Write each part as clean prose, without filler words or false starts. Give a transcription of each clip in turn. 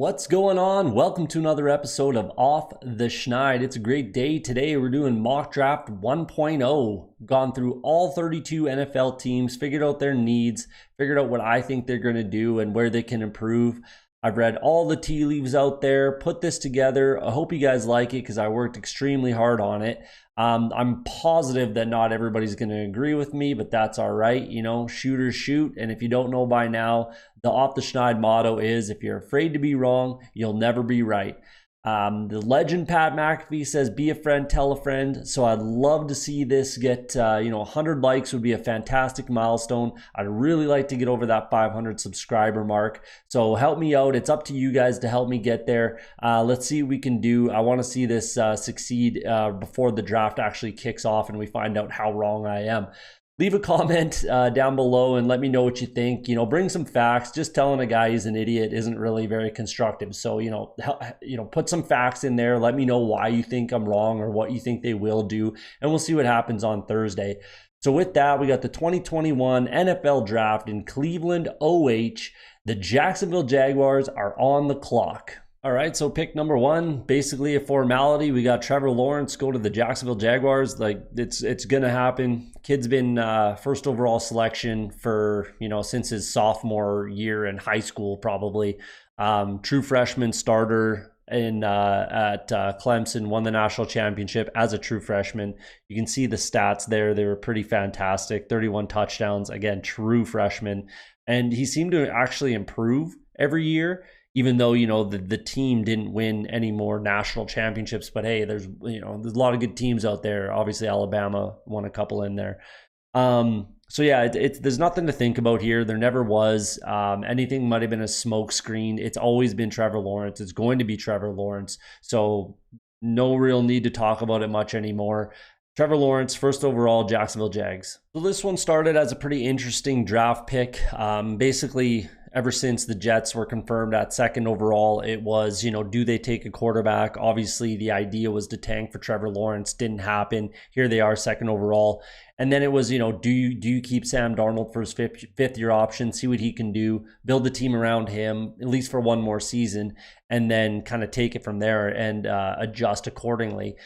What's going on? Welcome to another episode of Off the Schneid. It's a great day. Today we're doing Mock Draft 1.0. Gone through all 32 NFL teams, figured out their needs, figured out what I think they're going to do and where they can improve. I've read all the tea leaves out there, put this together. I hope you guys like it because I worked extremely hard on it. I'm positive that not everybody's going to agree with me, but that's all right. You know, shooters shoot. And if you don't know by now, the Off the Schneid motto is, if you're afraid to be wrong, you'll never be right. The legend Pat McAfee says, be a friend, tell a friend. So I'd love to see this get, 100 likes would be a fantastic milestone. I'd really like to get over that 500 subscriber mark. So help me out. It's up to you guys to help me get there. Let's see what we can do. I want to see this succeed before the draft actually kicks off and we find out how wrong I am. Leave a comment down below and let me know what you think. You know, bring some facts. Just telling a guy he's an idiot isn't really very constructive. So, put some facts in there. Let me know why you think I'm wrong or what you think they will do. And we'll see what happens on Thursday. So with that, we got the 2021 NFL Draft in Cleveland, OH. The Jacksonville Jaguars are on the clock. All right, so pick number one, basically a formality. We got Trevor Lawrence go to the Jacksonville Jaguars. Like, it's going to happen. Kid's been first overall selection for, since his sophomore year in high school, probably. True freshman starter at Clemson, won the national championship as a true freshman. You can see the stats there. They were pretty fantastic. 31 touchdowns, again, true freshman. And he seemed to actually improve every year, even though, the team didn't win any more national championships. But hey, there's a lot of good teams out there. Obviously, Alabama won a couple in there. So yeah, there's nothing to think about here. There never was. Anything might have been a smoke screen. It's always been Trevor Lawrence. It's going to be Trevor Lawrence. So no real need to talk about it much anymore. Trevor Lawrence, first overall, Jacksonville Jags. So this one started as a pretty interesting draft pick. Basically, ever since the Jets were confirmed at second overall, it was, do they take a quarterback? Obviously, the idea was to tank for Trevor Lawrence. Didn't happen. Here they are, second overall. And then it was, do you keep Sam Darnold for his fifth year option, see what he can do, build the team around him, at least for one more season, and then kind of take it from there and adjust accordingly.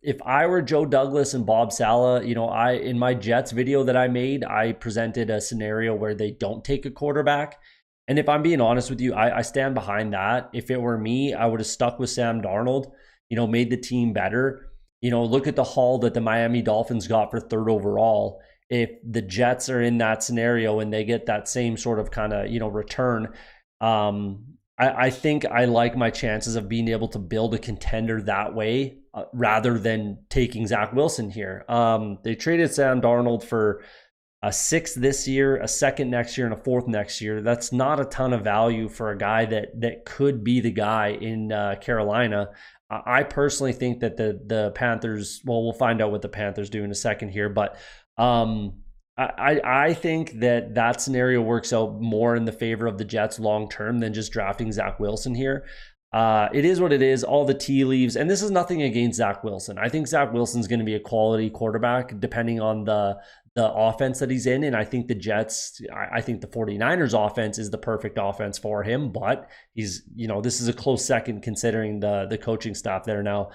If I were Joe Douglas and Bob Saleh, in my Jets video that I made, I presented a scenario where they don't take a quarterback. And if I'm being honest with you, I stand behind that. If it were me, I would have stuck with Sam Darnold, made the team better. Look at the haul that the Miami Dolphins got for third overall. If the Jets are in that scenario and they get that same sort of kind of, return, I think I like my chances of being able to build a contender that way rather than taking Zach Wilson here. They traded Sam Darnold for a sixth this year, a second next year, and a fourth next year. That's not a ton of value for a guy that could be the guy in Carolina. I personally think that the Panthers, well, we'll find out what the Panthers do in a second here, but I think that scenario works out more in the favor of the Jets long term than just drafting Zach Wilson here. It is what it is, all the tea leaves, and this is nothing against Zach Wilson. I think Zach Wilson's going to be a quality quarterback depending on the offense that he's in, and I think the Jets, I think the 49ers offense is the perfect offense for him, but he's, this is a close second considering the coaching staff there now.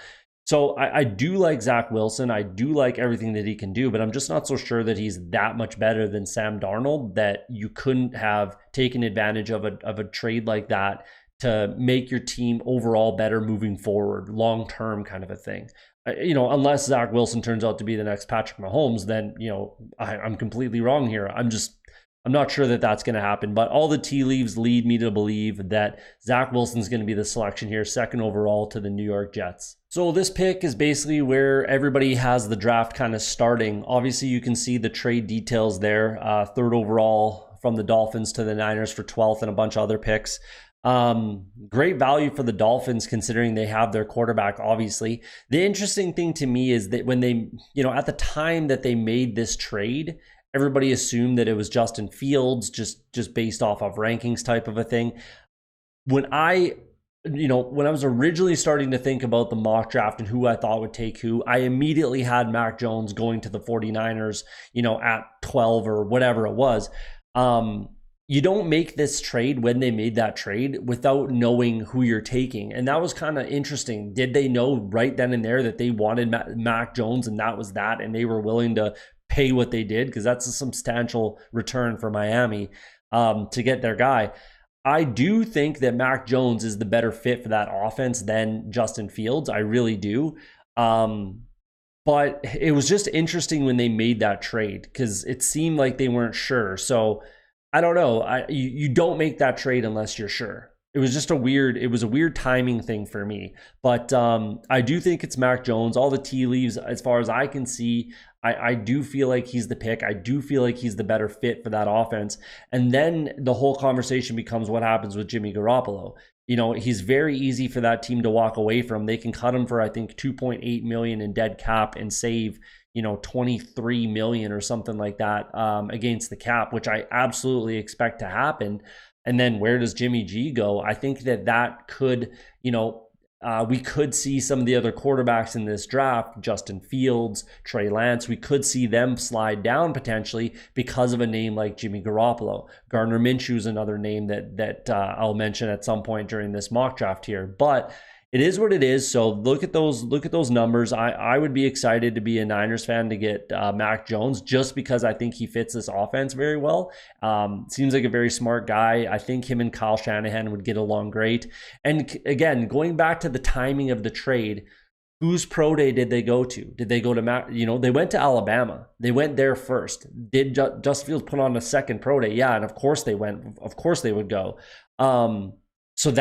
So I do like Zach Wilson. I do like everything that he can do, but I'm just not so sure that he's that much better than Sam Darnold that you couldn't have taken advantage of a trade like that to make your team overall better moving forward, long-term kind of a thing. Unless Zach Wilson turns out to be the next Patrick Mahomes, then, I'm completely wrong here. I'm not sure that that's going to happen, but all the tea leaves lead me to believe that Zach Wilson's going to be the selection here, second overall to the New York Jets. So this pick is basically where everybody has the draft kind of starting. Obviously, you can see the trade details there. Third overall from the Dolphins to the Niners for 12th and a bunch of other picks. Great value for the Dolphins considering they have their quarterback, obviously. The interesting thing to me is that when they, at the time that they made this trade, everybody assumed that it was Justin Fields, just based off of rankings type of a thing. When I was originally starting to think about the mock draft and who I thought would take who, I immediately had Mac Jones going to the 49ers, at 12 or whatever it was. you don't make this trade when they made that trade without knowing who you're taking. And that was kind of interesting. Did they know right then and there that they wanted Mac Jones and that was that, and they were willing to pay what they did? Because that's a substantial return for Miami to get their guy. I do think that Mac Jones is the better fit for that offense than Justin Fields. I really do. But it was just interesting when they made that trade because it seemed like they weren't sure. So I don't know. You don't make that trade unless you're sure. It was just a weird timing thing for me. But I do think it's Mac Jones. All the tea leaves, as far as I can see, I do feel like he's the pick. I do feel like he's the better fit for that offense. And then the whole conversation becomes what happens with Jimmy Garoppolo. He's very easy for that team to walk away from. They can cut him for, I think, $2.8 million in dead cap and save, $23 million or something like that against the cap, which I absolutely expect to happen. And then where does Jimmy G go? I think that could, we could see some of the other quarterbacks in this draft, Justin Fields, Trey Lance, we could see them slide down potentially because of a name like Jimmy Garoppolo. Gardner Minshew is another name that I'll mention at some point during this mock draft here. But it is what it is. So look at those numbers. I would be excited to be a Niners fan to get Mac Jones just because I think he fits this offense very well. Seems like a very smart guy. I think him and Kyle Shanahan would get along great. And again, going back to the timing of the trade, whose pro day did they go to? Did they go to Mac? They went to Alabama. They went there first. Did Justin Fields put on a second pro day? Yeah, and of course they went. Of course they would go. So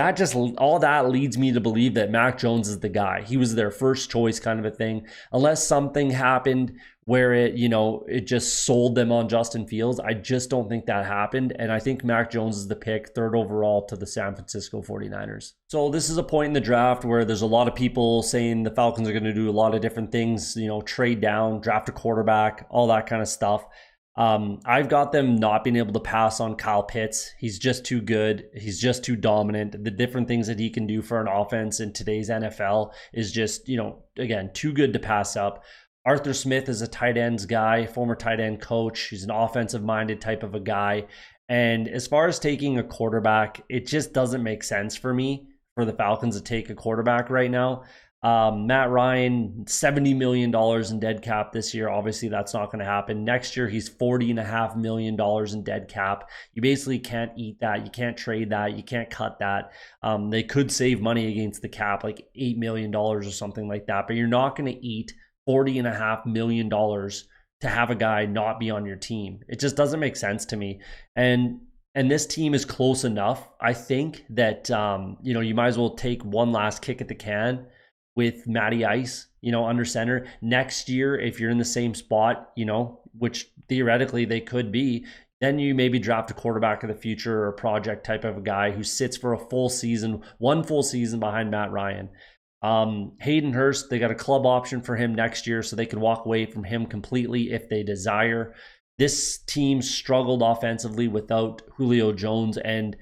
all that leads me to believe that Mac Jones is the guy. He was their first choice kind of a thing. Unless something happened where it just sold them on Justin Fields. I just don't think that happened. And I think Mac Jones is the pick, third overall to the San Francisco 49ers. So this is a point in the draft where there's a lot of people saying the Falcons are going to do a lot of different things, trade down, draft a quarterback, all that kind of stuff. I've got them not being able to pass on Kyle Pitts. He's just too good. He's just too dominant. The different things that he can do for an offense in today's NFL is just, again, too good to pass up. Arthur Smith is a tight ends guy, former tight end coach. He's an offensive minded type of a guy. And as far as taking a quarterback, it just doesn't make sense for me for the Falcons to take a quarterback right now. Matt Ryan, $70 million in dead cap this year. Obviously, that's not going to happen. Next year, he's $40.5 million in dead cap. You basically can't eat that. You can't trade that. You can't cut that. They could save money against the cap, like $8 million or something like that. But you're not going to eat $40.5 million to have a guy not be on your team. It just doesn't make sense to me. And this team is close enough, I think, that you might as well take one last kick at the can with Matty Ice, under center. Next year, if you're in the same spot, which theoretically they could be, then you maybe draft a quarterback of the future or a project type of a guy who sits for one full season behind Matt Ryan. Hayden Hurst, they got a club option for him next year, so they could walk away from him completely if they desire. This team struggled offensively without Julio Jones, and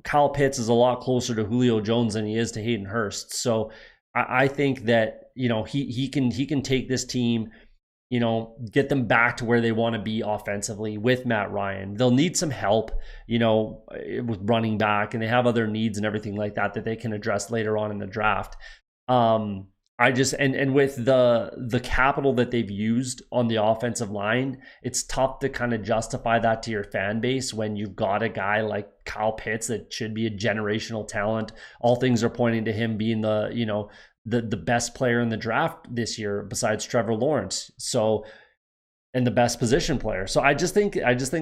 Kyle Pitts is a lot closer to Julio Jones than he is to Hayden Hurst. So I think that he can take this team, get them back to where they want to be offensively with Matt Ryan. They'll need some help, with running back, and they have other needs and everything like that they can address later on in the draft. And with the capital that they've used on the offensive line, it's tough to kind of justify that to your fan base when you've got a guy like Kyle Pitts that should be a generational talent. All things are pointing to him being the best player in the draft this year besides Trevor Lawrence. So, and the best position player. So I just think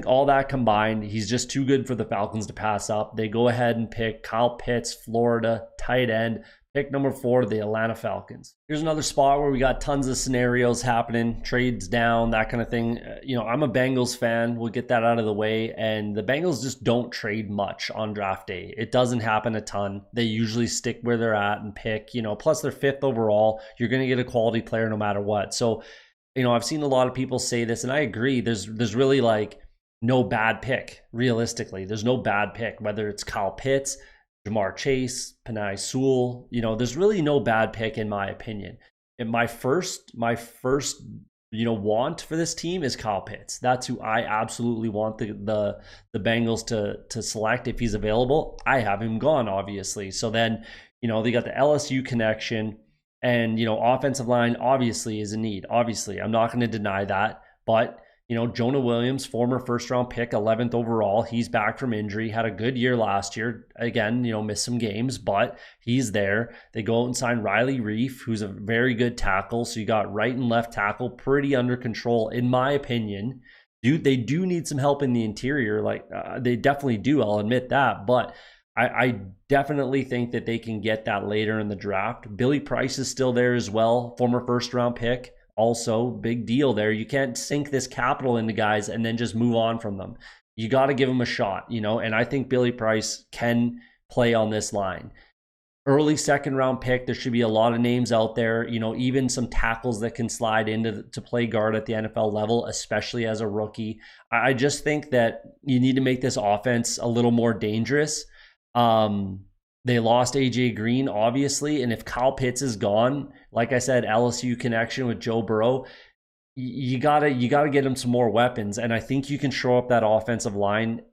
all that combined, he's just too good for the Falcons to pass up. They go ahead and pick Kyle Pitts, Florida, tight end. Pick number 4, the Atlanta Falcons. Here's another spot where we got tons of scenarios happening, trades down, that kind of thing. I'm a Bengals fan. We'll get that out of the way. And the Bengals just don't trade much on draft day. It doesn't happen a ton. They usually stick where they're at and pick, plus they're 5th overall. You're going to get a quality player no matter what. So, I've seen a lot of people say this, and I agree. There's really like no bad pick, realistically. There's no bad pick, whether it's Kyle Pitts, Jamar Chase, Penei Sewell, there's really no bad pick in my opinion. And my first, want for this team is Kyle Pitts. That's who I absolutely want the Bengals to select if he's available. I have him gone, obviously. So then, they got the LSU connection, and offensive line obviously is a need. Obviously, I'm not going to deny that, but Jonah Williams, former first-round pick, 11th overall. He's back from injury. Had a good year last year. Again, missed some games, but he's there. They go out and sign Riley Reif, who's a very good tackle. So you got right and left tackle pretty under control, in my opinion. They do need some help in the interior. They definitely do. I'll admit that. But I definitely think that they can get that later in the draft. Billy Price is still there as well, former first-round pick. Also, big deal there. You can't sink this capital into guys and then just move on from them. You got to give them a shot, and I think Billy Price can play on this line. Early second-round pick, there should be a lot of names out there, even some tackles that can slide to play guard at the NFL level, especially as a rookie. I just think that you need to make this offense a little more dangerous. They lost AJ Green, obviously, and if Kyle Pitts is gone, like I said, LSU connection with Joe Burrow, you gotta get him some more weapons, and I think you can show up that offensive line,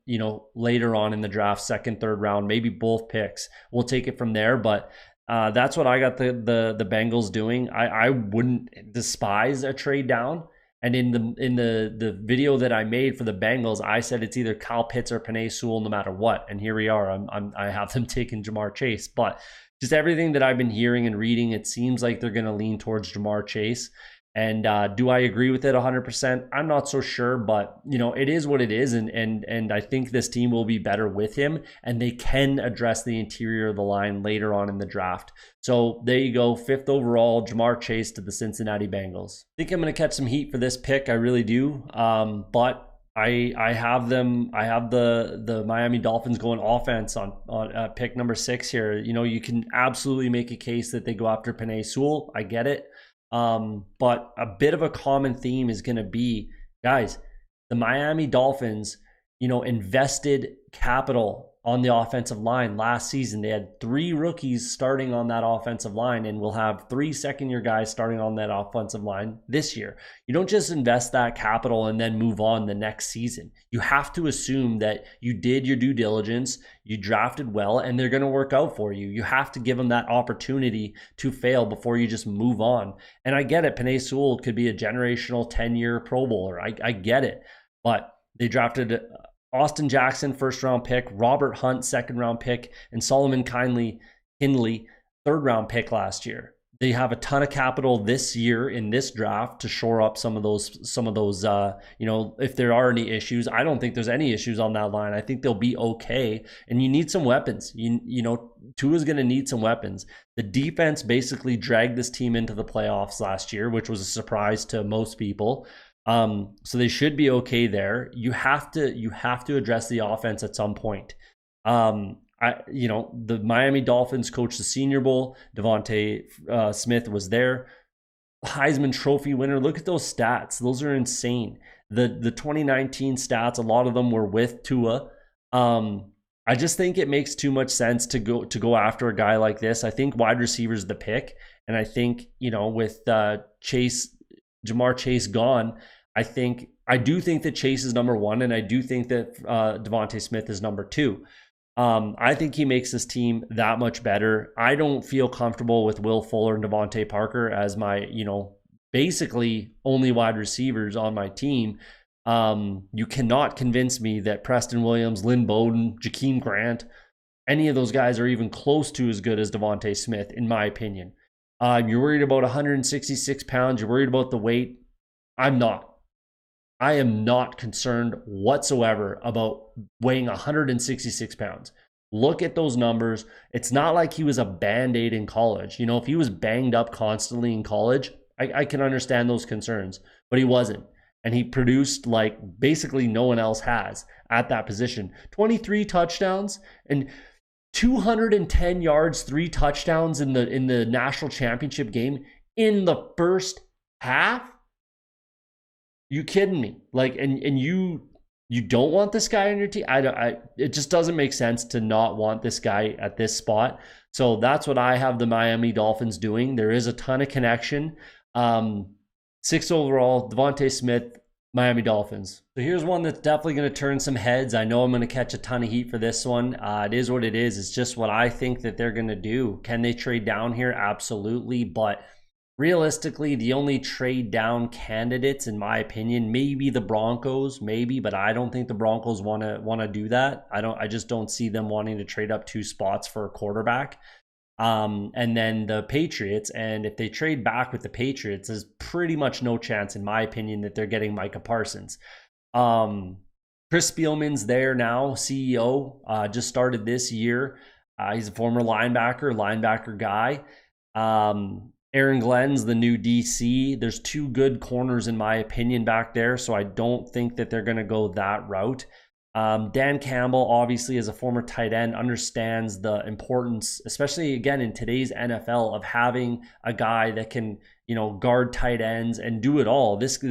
later on in the draft, second, third round, maybe both picks. We'll take it from there, but that's what I got the Bengals doing. I wouldn't despise a trade down. And in the video that I made for the Bengals, I said it's either Kyle Pitts or Penei Sewell no matter what. And here we are. I have them taking Jamar Chase. But just everything that I've been hearing and reading, it seems like they're going to lean towards Jamar Chase. And do I agree with it 100%? I'm not so sure, but it is what it is, and I think this team will be better with him, and they can address the interior of the line later on in the draft. So there you go, 5th overall, Jamar Chase to the Cincinnati Bengals. I think I'm going to catch some heat for this pick, I really do, but I have them. I have the Miami Dolphins going offense on pick number 6 here. You can absolutely make a case that they go after Penei Sewell. I get it. But a bit of a common theme is going to be, guys, the Miami Dolphins, invested capital on the offensive line last season. They had 3 rookies starting on that offensive line, and we'll have 3 second-year guys starting on that offensive line this year. You don't just invest that capital and then move on the next season. You have to assume that you did your due diligence, you drafted well, and they're going to work out for you. You have to give them that opportunity to fail before you just move on. And I get it. Penei Sewell could be a generational 10-year Pro Bowler. I get it. But they drafted Austin Jackson, first-round pick, Robert Hunt, second-round pick, and Solomon Kinley, third-round pick last year. They have a ton of capital this year in this draft to shore up some of those. If there are any issues. I don't think there's any issues on that line. I think they'll be okay. And you need some weapons. Tua's going to need some weapons. The defense basically dragged this team into the playoffs last year, which was a surprise to most people. So they should be okay there. You have to address the offense at some point. The Miami Dolphins coached the Senior Bowl. Devontae Smith was there. Heisman Trophy winner. Look at those stats. Those are insane. The 2019 stats, a lot of them were with Tua. I just think it makes too much sense to go after a guy like this. I think wide receiver is the pick, and I think with Jamar Chase gone, I do think that Chase is number 1, and I do think that Devontae Smith is number 2. I think he makes this team that much better. I don't feel comfortable with Will Fuller and Devontae Parker as my, basically only wide receivers on my team. You cannot convince me that Preston Williams, Lynn Bowden, Jakeem Grant, any of those guys are even close to as good as Devontae Smith, in my opinion. You're worried about 166 pounds. You're worried about the weight. I'm not. I am not concerned whatsoever about weighing 166 pounds. Look at those numbers. It's not like he was a Band-Aid in college. If he was banged up constantly in college, I can understand those concerns, but he wasn't. And he produced like basically no one else has at that position. 23 touchdowns and 210 yards, 3 touchdowns in the national championship game in the first half. You kidding me? And you don't want this guy on your team? It just doesn't make sense to not want this guy at this spot. So that's what I have the Miami Dolphins doing. There is a ton of connection. 6th overall, Devontae Smith, Miami Dolphins. So here's one that's definitely going to turn some heads. I know I'm going to catch a ton of heat for this one. It is what it is. It's just what I think that they're going to do. Can they trade down here? Absolutely. But realistically, the only trade down candidates, in my opinion, maybe the Broncos, maybe, but I don't think the Broncos want to do that. I just don't see them wanting to trade up 2 spots for a quarterback. And then the Patriots, and if they trade back with the Patriots, there's pretty much no chance, in my opinion, that they're getting Micah Parsons. Chris Spielman's there now, CEO, just started this year. He's a former linebacker guy. Aaron Glenn's the new DC. There's 2 good corners, in my opinion, back there, so I don't think that they're going to go that route. Dan Campbell, obviously, as a former tight end, understands the importance, especially again in today's NFL, of having a guy that can, guard tight ends and do it all. This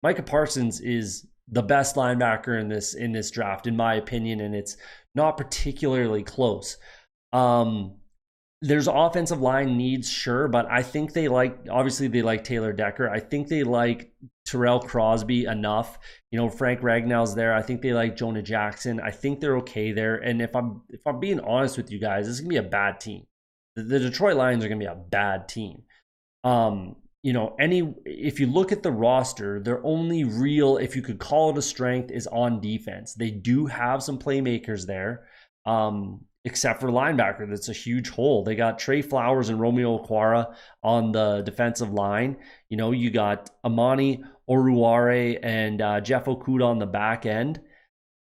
Micah Parsons is the best linebacker in this draft, in my opinion, and it's not particularly close. There's offensive line needs, sure, but I think they like Taylor Decker. I think they like Terrell Crosby enough. Frank Ragnall's there. I think they like Jonah Jackson. I think they're okay there. And if I'm being honest with you guys, this is gonna be a bad team. The Detroit Lions are gonna be a bad team. If you look at the roster, their only real, if you could call it a strength, is on defense. They do have some playmakers there. Except for linebacker, that's a huge hole. They got Trey Flowers and Romeo Okwara on the defensive line. You got Amani Oruware and Jeff Okuda on the back end.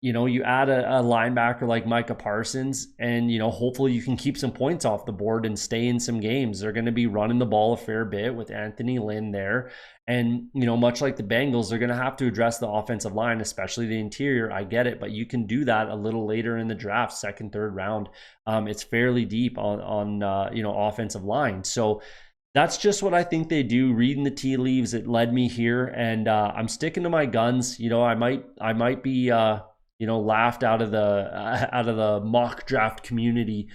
You add a linebacker like Micah Parsons, and hopefully you can keep some points off the board and stay in some games. They're going to be running the ball a fair bit with Anthony Lynn there, and much like the Bengals, they're going to have to address the offensive line, especially the interior. I get it, but you can do that a little later in the draft, 2nd, 3rd round. It's fairly deep on offensive line. So that's just what I think they do. Reading the tea leaves, it led me here, and I'm sticking to my guns. I might be laughed out of the mock draft community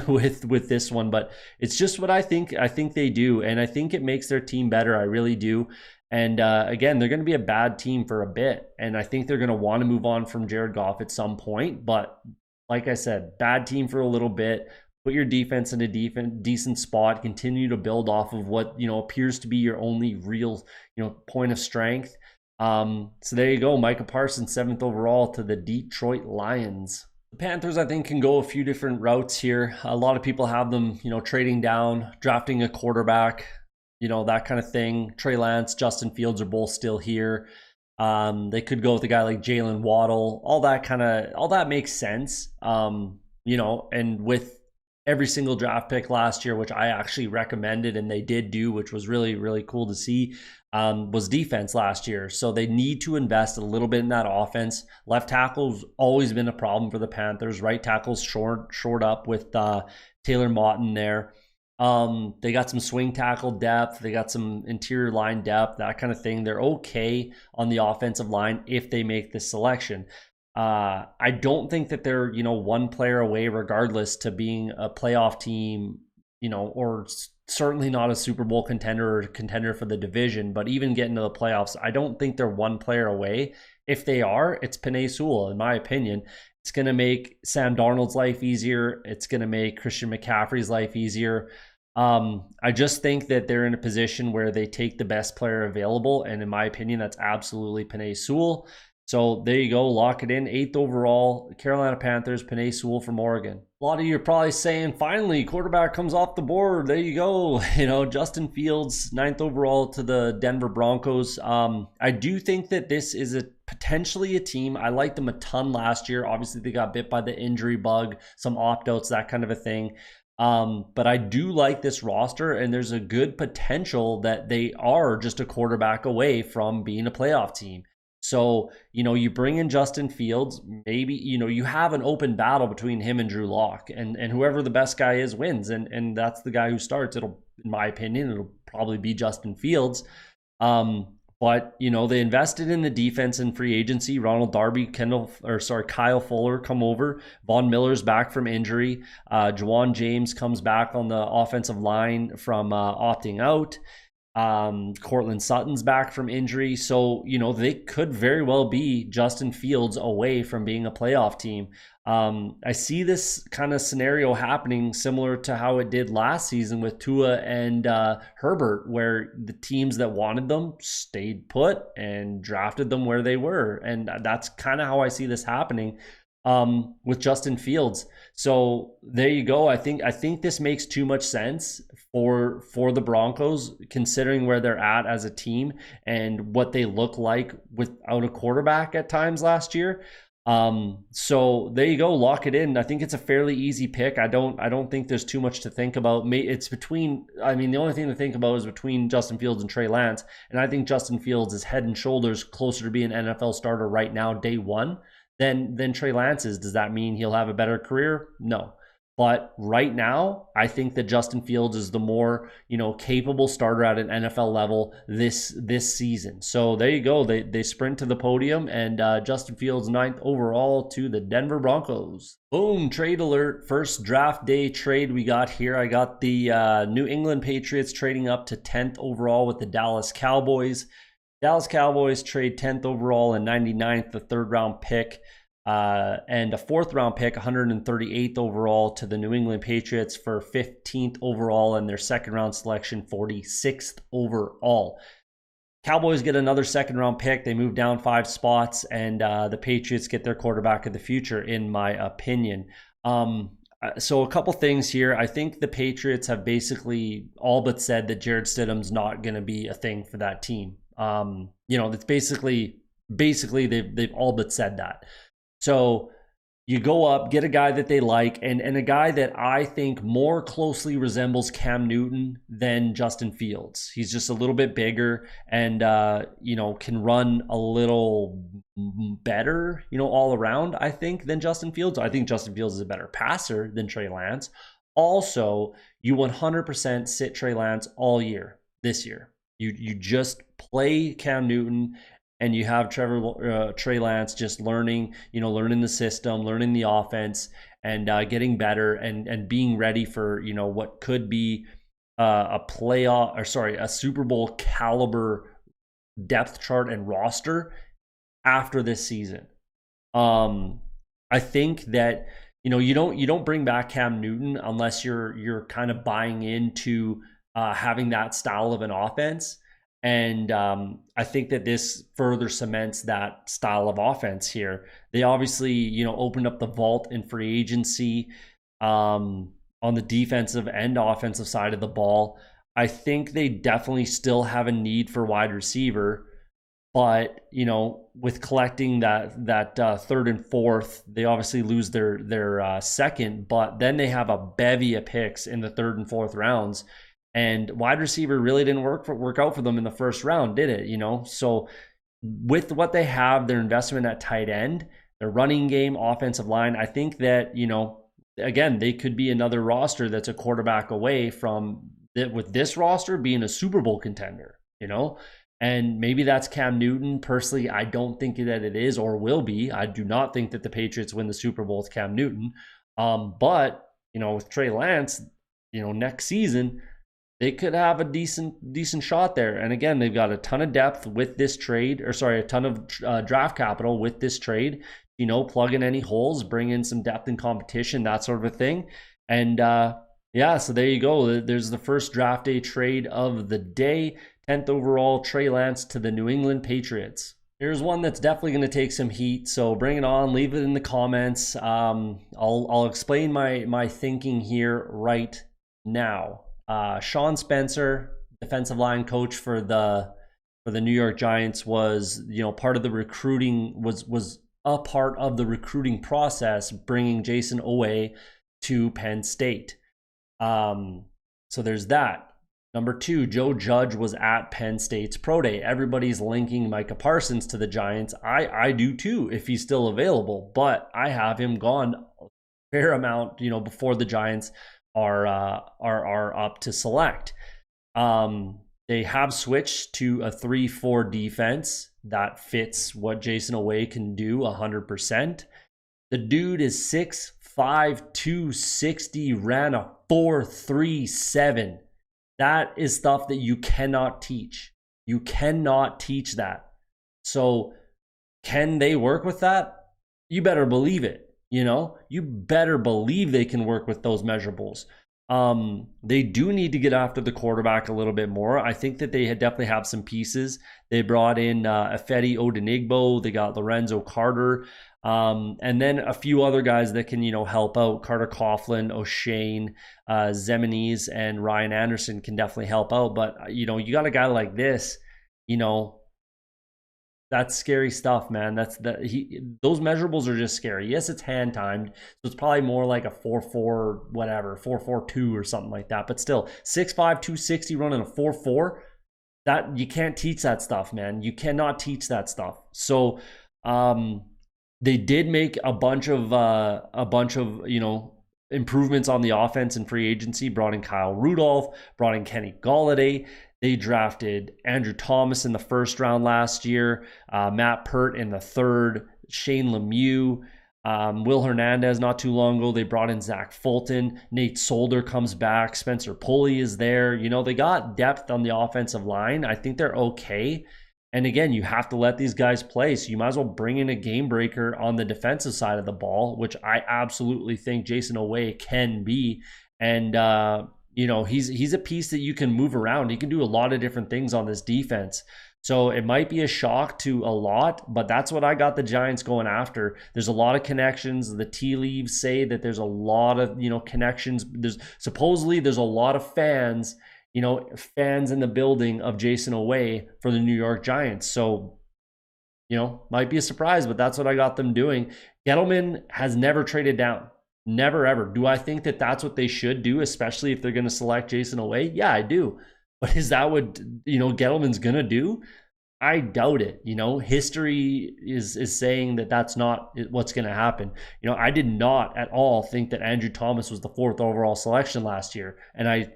with this one, but it's just what I think they do, and I think it makes their team better. I really do. And again, they're going to be a bad team for a bit, and I think they're going to want to move on from Jared Goff at some point. But like I said, bad team for a little bit. Put your defense in a decent spot. Continue to build off of what appears to be your only real point of strength. So there you go, Micah Parsons, 7th overall to the Detroit Lions. The Panthers, I think, can go a few different routes here. A lot of people have them, trading down, drafting a quarterback, that kind of thing. Trey Lance, Justin Fields are both still here. They could go with a guy like Jalen Waddle. All that makes sense. And with every single draft pick last year, which I actually recommended and they did do, which was really, really cool to see, was defense last year. So they need to invest a little bit in that offense. Left tackle's always been a problem for the Panthers. Right tackle's short up with Taylor Motton there. They got some swing tackle depth. They got some interior line depth, that kind of thing. They're okay on the offensive line if they make this selection. I don't think that they're, one player away regardless to being a playoff team, or certainly not a Super Bowl contender or contender for the division, but even getting to the playoffs, I don't think they're one player away. If they are, it's Penei Sewell, in my opinion. It's going to make Sam Darnold's life easier. It's going to make Christian McCaffrey's life easier. I just think that they're in a position where they take the best player available, and in my opinion, that's absolutely Penei Sewell. So there you go, lock it in. 8th overall, Carolina Panthers, Penei Sewell from Oregon. A lot of you are probably saying, finally, quarterback comes off the board. There you go. Justin Fields, 9th overall to the Denver Broncos. I do think that this is potentially a team. I liked them a ton last year. Obviously, they got bit by the injury bug, some opt-outs, that kind of a thing. But I do like this roster, and there's a good potential that they are just a quarterback away from being a playoff team. So, you bring in Justin Fields, maybe, you have an open battle between him and Drew Lock, and whoever the best guy is wins. And that's the guy who starts. In my opinion, it'll probably be Justin Fields. But, they invested in the defense and free agency. Ronald Darby, Kyle Fuller come over. Von Miller's back from injury. Juwan James comes back on the offensive line from opting out. Cortland Sutton's back from injury. So, they could very well be Justin Fields away from being a playoff team. I see this kind of scenario happening similar to how it did last season with Tua and Herbert, where the teams that wanted them stayed put and drafted them where they were. And that's kind of how I see this happening with Justin Fields. So there you go. I think this makes too much sense for the Broncos, considering where they're at as a team and what they look like without a quarterback at times last year. So there you go, lock it in. I think it's a fairly easy pick. I don't think there's too much to think about. It's between, the only thing to think about is between Justin Fields and Trey Lance. And I think Justin Fields is head and shoulders closer to being an NFL starter right now, day one, than Trey Lance is. Does that mean he'll have a better career? No. But right now, I think that Justin Fields is the more, capable starter at an NFL level this season. So there you go. They sprint to the podium, and Justin Fields 9th overall to the Denver Broncos. Boom, trade alert. First draft day trade we got here. I got the New England Patriots trading up to 10th overall with the Dallas Cowboys. Dallas Cowboys trade 10th overall and 99th, the third round pick. And a fourth round pick, 138th overall, to the New England Patriots for 15th overall, and their second round selection, 46th overall. Cowboys get another second round pick. They move down 5 spots, and the Patriots get their quarterback of the future, in my opinion. So a couple things here. I think the Patriots have basically all but said that Jarrett Stidham's not going to be a thing for that team. That's basically they've all but said that. So you go up, get a guy that they like, and a guy that I think more closely resembles Cam Newton than Justin Fields. He's just a little bit bigger and, can run a little better, all around, I think, than Justin Fields. I think Justin Fields is a better passer than Trey Lance. Also, you 100% sit Trey Lance all year this year. You just play Cam Newton, and you have Trey Lance just learning the system, learning the offense, and getting better and being ready for, what could be a Super Bowl caliber depth chart and roster after this season. I think that, you don't bring back Cam Newton unless you're kind of buying into having that style of an offense. And I think that this further cements that style of offense here. They obviously, opened up the vault in free agency on the defensive and offensive side of the ball. I think they definitely still have a need for wide receiver, but with collecting that third and fourth, they obviously lose their second. But then they have a bevy of picks in the third and fourth rounds. And wide receiver really didn't work out for them in the first round, did it? So with what they have, their investment at tight end, their running game, offensive line, I think that, again, they could be another roster that's a quarterback away from, with this roster, being a Super Bowl contender, And maybe that's Cam Newton. Personally, I don't think that it is or will be. I do not think that the Patriots win the Super Bowl with Cam Newton. But, with Trey Lance, next season, they could have a decent shot there. And again, they've got a ton of depth with this trade, a ton of draft capital with this trade. Plug in any holes, bring in some depth and competition, that sort of a thing. And so there you go. There's the first draft day trade of the day. 10th overall, Trey Lance to the New England Patriots. Here's one that's definitely going to take some heat, so bring it on. Leave it in the comments. I'll explain my thinking here right now. Sean Spencer, defensive line coach for the New York Giants, was part of the recruiting, was a part of the recruiting process, bringing Jason Owe to Penn State. So there's that. Number 2, Joe Judge was at Penn State's pro day. Everybody's linking Micah Parsons to the Giants. I do too, if he's still available, but I have him gone a fair amount, before the Giants are up to select. They have switched to a 3-4 defense that fits what Jason Owe can do 100%. The dude is 6'5", 260, ran a 4.37. That is stuff that you cannot teach. You cannot teach that. So can they work with that? You better believe it. You better believe they can work with those measurables. They do need to get after the quarterback a little bit more. I think that they definitely have some pieces. They brought in Ifedi Odenigbo. They got Lorenzo Carter. And then a few other guys that can, help out. Carter Coughlin, O'Shane, Zemeniz, and Ryan Anderson can definitely help out. But, you got a guy like this, that's scary stuff, man. Those measurables are just scary. Yes, it's hand timed, so it's probably more like a 4.4 whatever, 4.42 or something like that. But still, 6'5", 260 running a 4.4, that you can't teach that stuff, man. You cannot teach that stuff. So they did make a bunch of improvements on the offense in free agency. Brought in Kyle Rudolph, brought in Kenny Golladay. They drafted Andrew Thomas in the first round last year, Matt Pert in the third, Shane Lemieux, Will Hernandez not too long ago. They brought in Zach Fulton. Nate Solder comes back. Spencer Pulley is there. They got depth on the offensive line. I think they're okay. And again, you have to let these guys play. So you might as well bring in a game breaker on the defensive side of the ball, which I absolutely think Jason Oweh can be. And, he's a piece that you can move around. He can do a lot of different things on this defense. So it might be a shock to a lot, but that's what I got the Giants going after. There's a lot of connections. The tea leaves say that there's a lot of, connections. Supposedly there's a lot of fans in the building of Jason Oweh for the New York Giants. So, might be a surprise, but that's what I got them doing. Gettleman has never traded down. Never, ever. Do I think that that's what they should do, especially if they're going to select Jason Oweh? Yeah, I do. But is that what, Gettleman's going to do? I doubt it. History is saying that that's not what's going to happen. I did not at all think that Andrew Thomas was the 4th overall selection last year. And I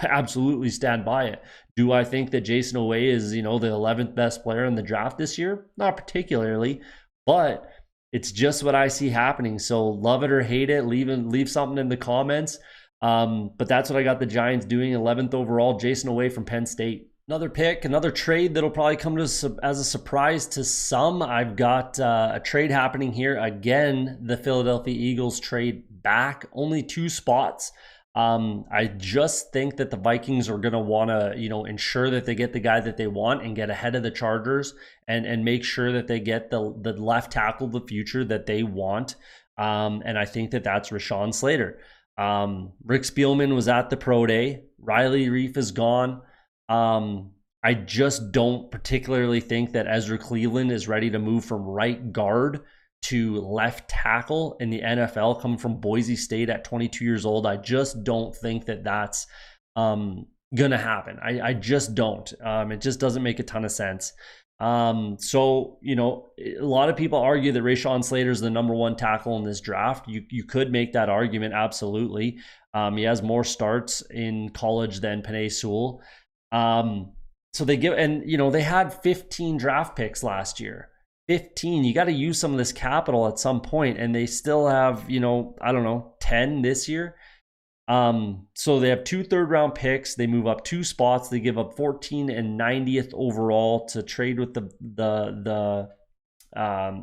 absolutely stand by it. Do I think that Jason Oweh is, the 11th best player in the draft this year? Not particularly, but it's just what I see happening. So love it or hate it, leave something in the comments. But that's what I got the Giants doing. 11th overall, Jason Oweh from Penn State. Another pick, another trade that'll probably come to as a surprise to some. I've got a trade happening here. Again, the Philadelphia Eagles trade back only 2 spots. I just think that the Vikings are going to want to, ensure that they get the guy that they want and get ahead of the Chargers and make sure that they get the left tackle of the future that they want. And I think that that's Rashawn Slater. Rick Spielman was at the Pro Day. Riley Reif is gone. I just don't particularly think that Ezra Cleveland is ready to move from right guard to left tackle in the NFL, coming from Boise State at 22 years old. I just don't think that that's going to happen. I just don't. It just doesn't make a ton of sense. So, a lot of people argue that Rashawn Slater is the number 1 tackle in this draft. You could make that argument, absolutely. He has more starts in college than Penei Sewell. So they they had 15 draft picks last year. 15. You got to use some of this capital at some point, and they still have, 10 this year. So they have 2 third-round picks. They move up 2 spots. They give up 14 and 90th overall to trade with the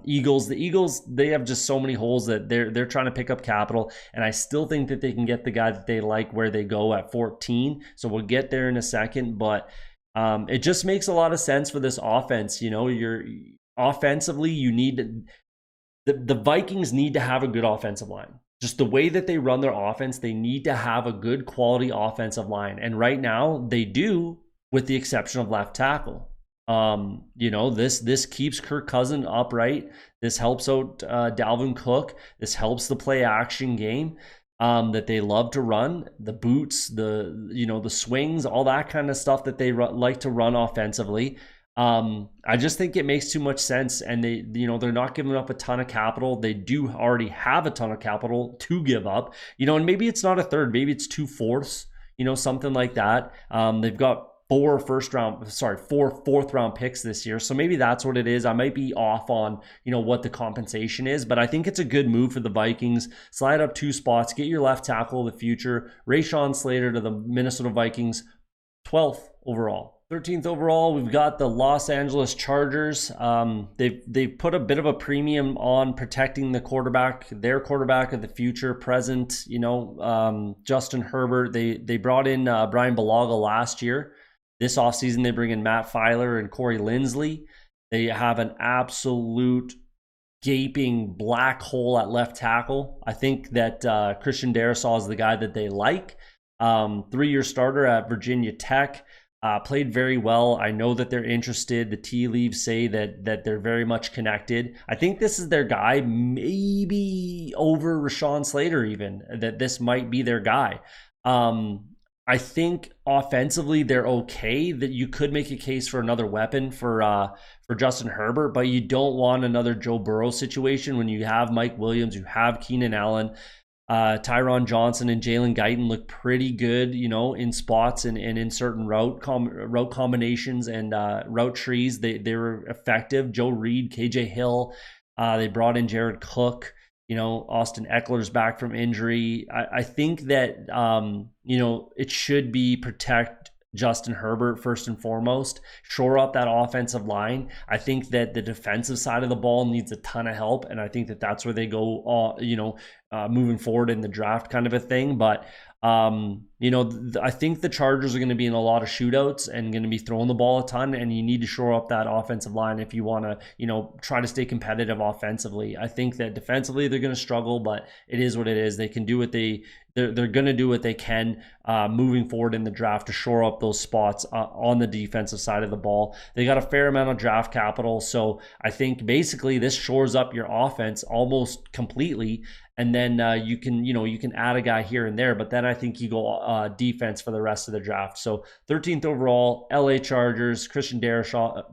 Eagles. The Eagles, they have just so many holes that they're trying to pick up capital, and I still think that they can get the guy that they like where they go at 14. So we'll get there in a second, but it just makes a lot of sense for this offense. Offensively, you need the Vikings need to have a good offensive line. Just the way that they run their offense, they need to have a good quality offensive line. And right now they do, with the exception of left tackle. This keeps Kirk Cousins upright. This helps out Dalvin Cook. This helps the play action game that they love to run. The boots, the swings, all that kind of stuff that they like to run offensively. I just think it makes too much sense, and they're not giving up a ton of capital. They do already have a ton of capital to give up, and maybe it's not a third, maybe it's 2/4, something like that. They've got 4 fourth round picks this year. So maybe that's what it is. I might be off on, what the compensation is, but I think it's a good move for the Vikings. Slide up 2 spots, get your left tackle of the future, Rashawn Slater to the Minnesota Vikings. 12th overall. 13th overall, we've got the Los Angeles Chargers. They've put a bit of a premium on protecting the quarterback, their quarterback of the future, present, Justin Herbert. They brought in Brian Bulaga last year. This offseason, they bring in Matt Filer and Corey Linsley. They have an absolute gaping black hole at left tackle. I think that Christian Darrisaw is the guy that they like. 3-year starter at Virginia Tech. Played very well. I know that they're interested. The tea leaves say that they're very much connected. I think this is their guy, maybe over Rashawn Slater even, that this might be their guy. I think offensively they're okay, that you could make a case for another weapon for Justin Herbert, but you don't want another Joe Burrow situation when you have Mike Williams, you have Keenan Allen. Tyron Johnson and Jalen Guyton look pretty good, in spots and in certain route combinations and route trees. They were effective. Joe Reed, KJ Hill, they brought in Jared Cook. Austin Eckler's back from injury. I think that it should be protect Justin Herbert first and foremost, shore up that offensive line. I think that the defensive side of the ball needs a ton of help, and I think that that's where they go, moving forward in the draft kind of a thing. But I think the Chargers are going to be in a lot of shootouts and going to be throwing the ball a ton, and you need to shore up that offensive line if you want to, try to stay competitive offensively. I think that defensively they're going to struggle, but it is what it is. They can do what they're going to do what they can moving forward in the draft to shore up those spots on the defensive side of the ball. They got a fair amount of draft capital, so I think basically this shores up your offense almost completely. And then you can add a guy here and there, but then I think you go defense for the rest of the draft. So 13th overall, LA Chargers, Christian Darrisaw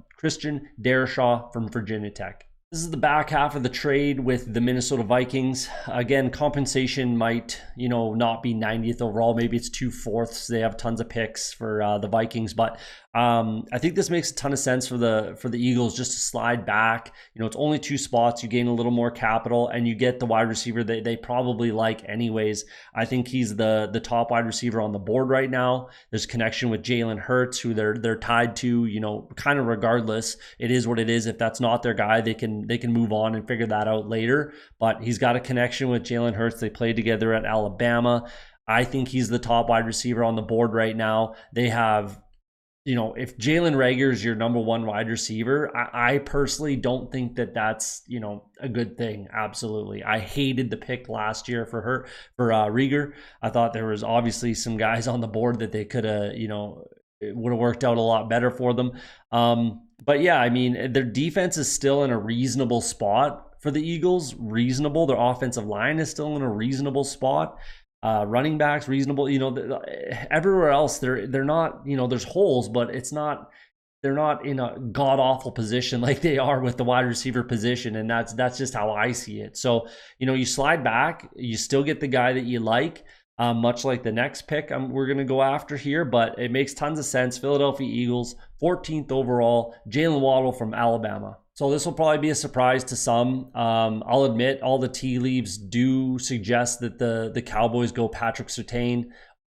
from Virginia Tech. This is the back half of the trade with the Minnesota Vikings. Again, compensation might, not be 90th overall. Maybe it's 2/4. They have tons of picks for the Vikings, but I think this makes a ton of sense for the Eagles just to slide back. It's only 2 spots. You gain a little more capital, and you get the wide receiver that they probably like anyways. I think he's the top wide receiver on the board right now. There's connection with Jalen Hurts, who they're tied to. Kind of regardless, it is what it is. If that's not their guy, they can move on and figure that out later. But he's got a connection with Jalen Hurts. They played together at Alabama. I think he's the top wide receiver on the board right now. They have, if Jalen Reagor is your number 1 wide receiver, I personally don't think that that's, a good thing. Absolutely. I hated the pick last year for Reagor. I thought there was obviously some guys on the board that they could have, it would have worked out a lot better for them. But yeah, their defense is still in a reasonable spot for the Eagles. Reasonable. Their offensive line is still in a reasonable spot. Running backs, reasonable. Everywhere else, they're not, there's holes, but they're not in a god-awful position like they are with the wide receiver position, and that's just how I see it. So, you slide back, you still get the guy that you like. Much like the next pick we're going to go after here, but it makes tons of sense. Philadelphia Eagles, 14th overall, Jalen Waddle from Alabama. So this will probably be a surprise to some. I'll admit all the tea leaves do suggest that the Cowboys go Patrick Surtain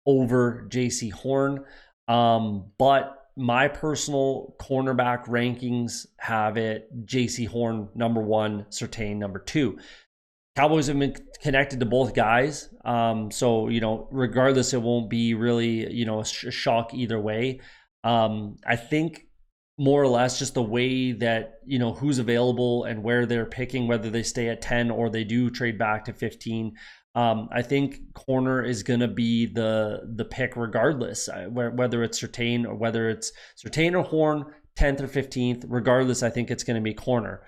over J.C. Horn. But my personal cornerback rankings have it J.C. Horn number 1, Surtain number 2. Cowboys have been connected to both guys. So, regardless, it won't be really, a shock either way. I think more or less just the way that, who's available and where they're picking, whether they stay at 10 or they do trade back to 15. I think corner is going to be the pick regardless, whether it's Surtain or whether it's Surtain or Horn, 10th or 15th. Regardless, I think it's going to be corner.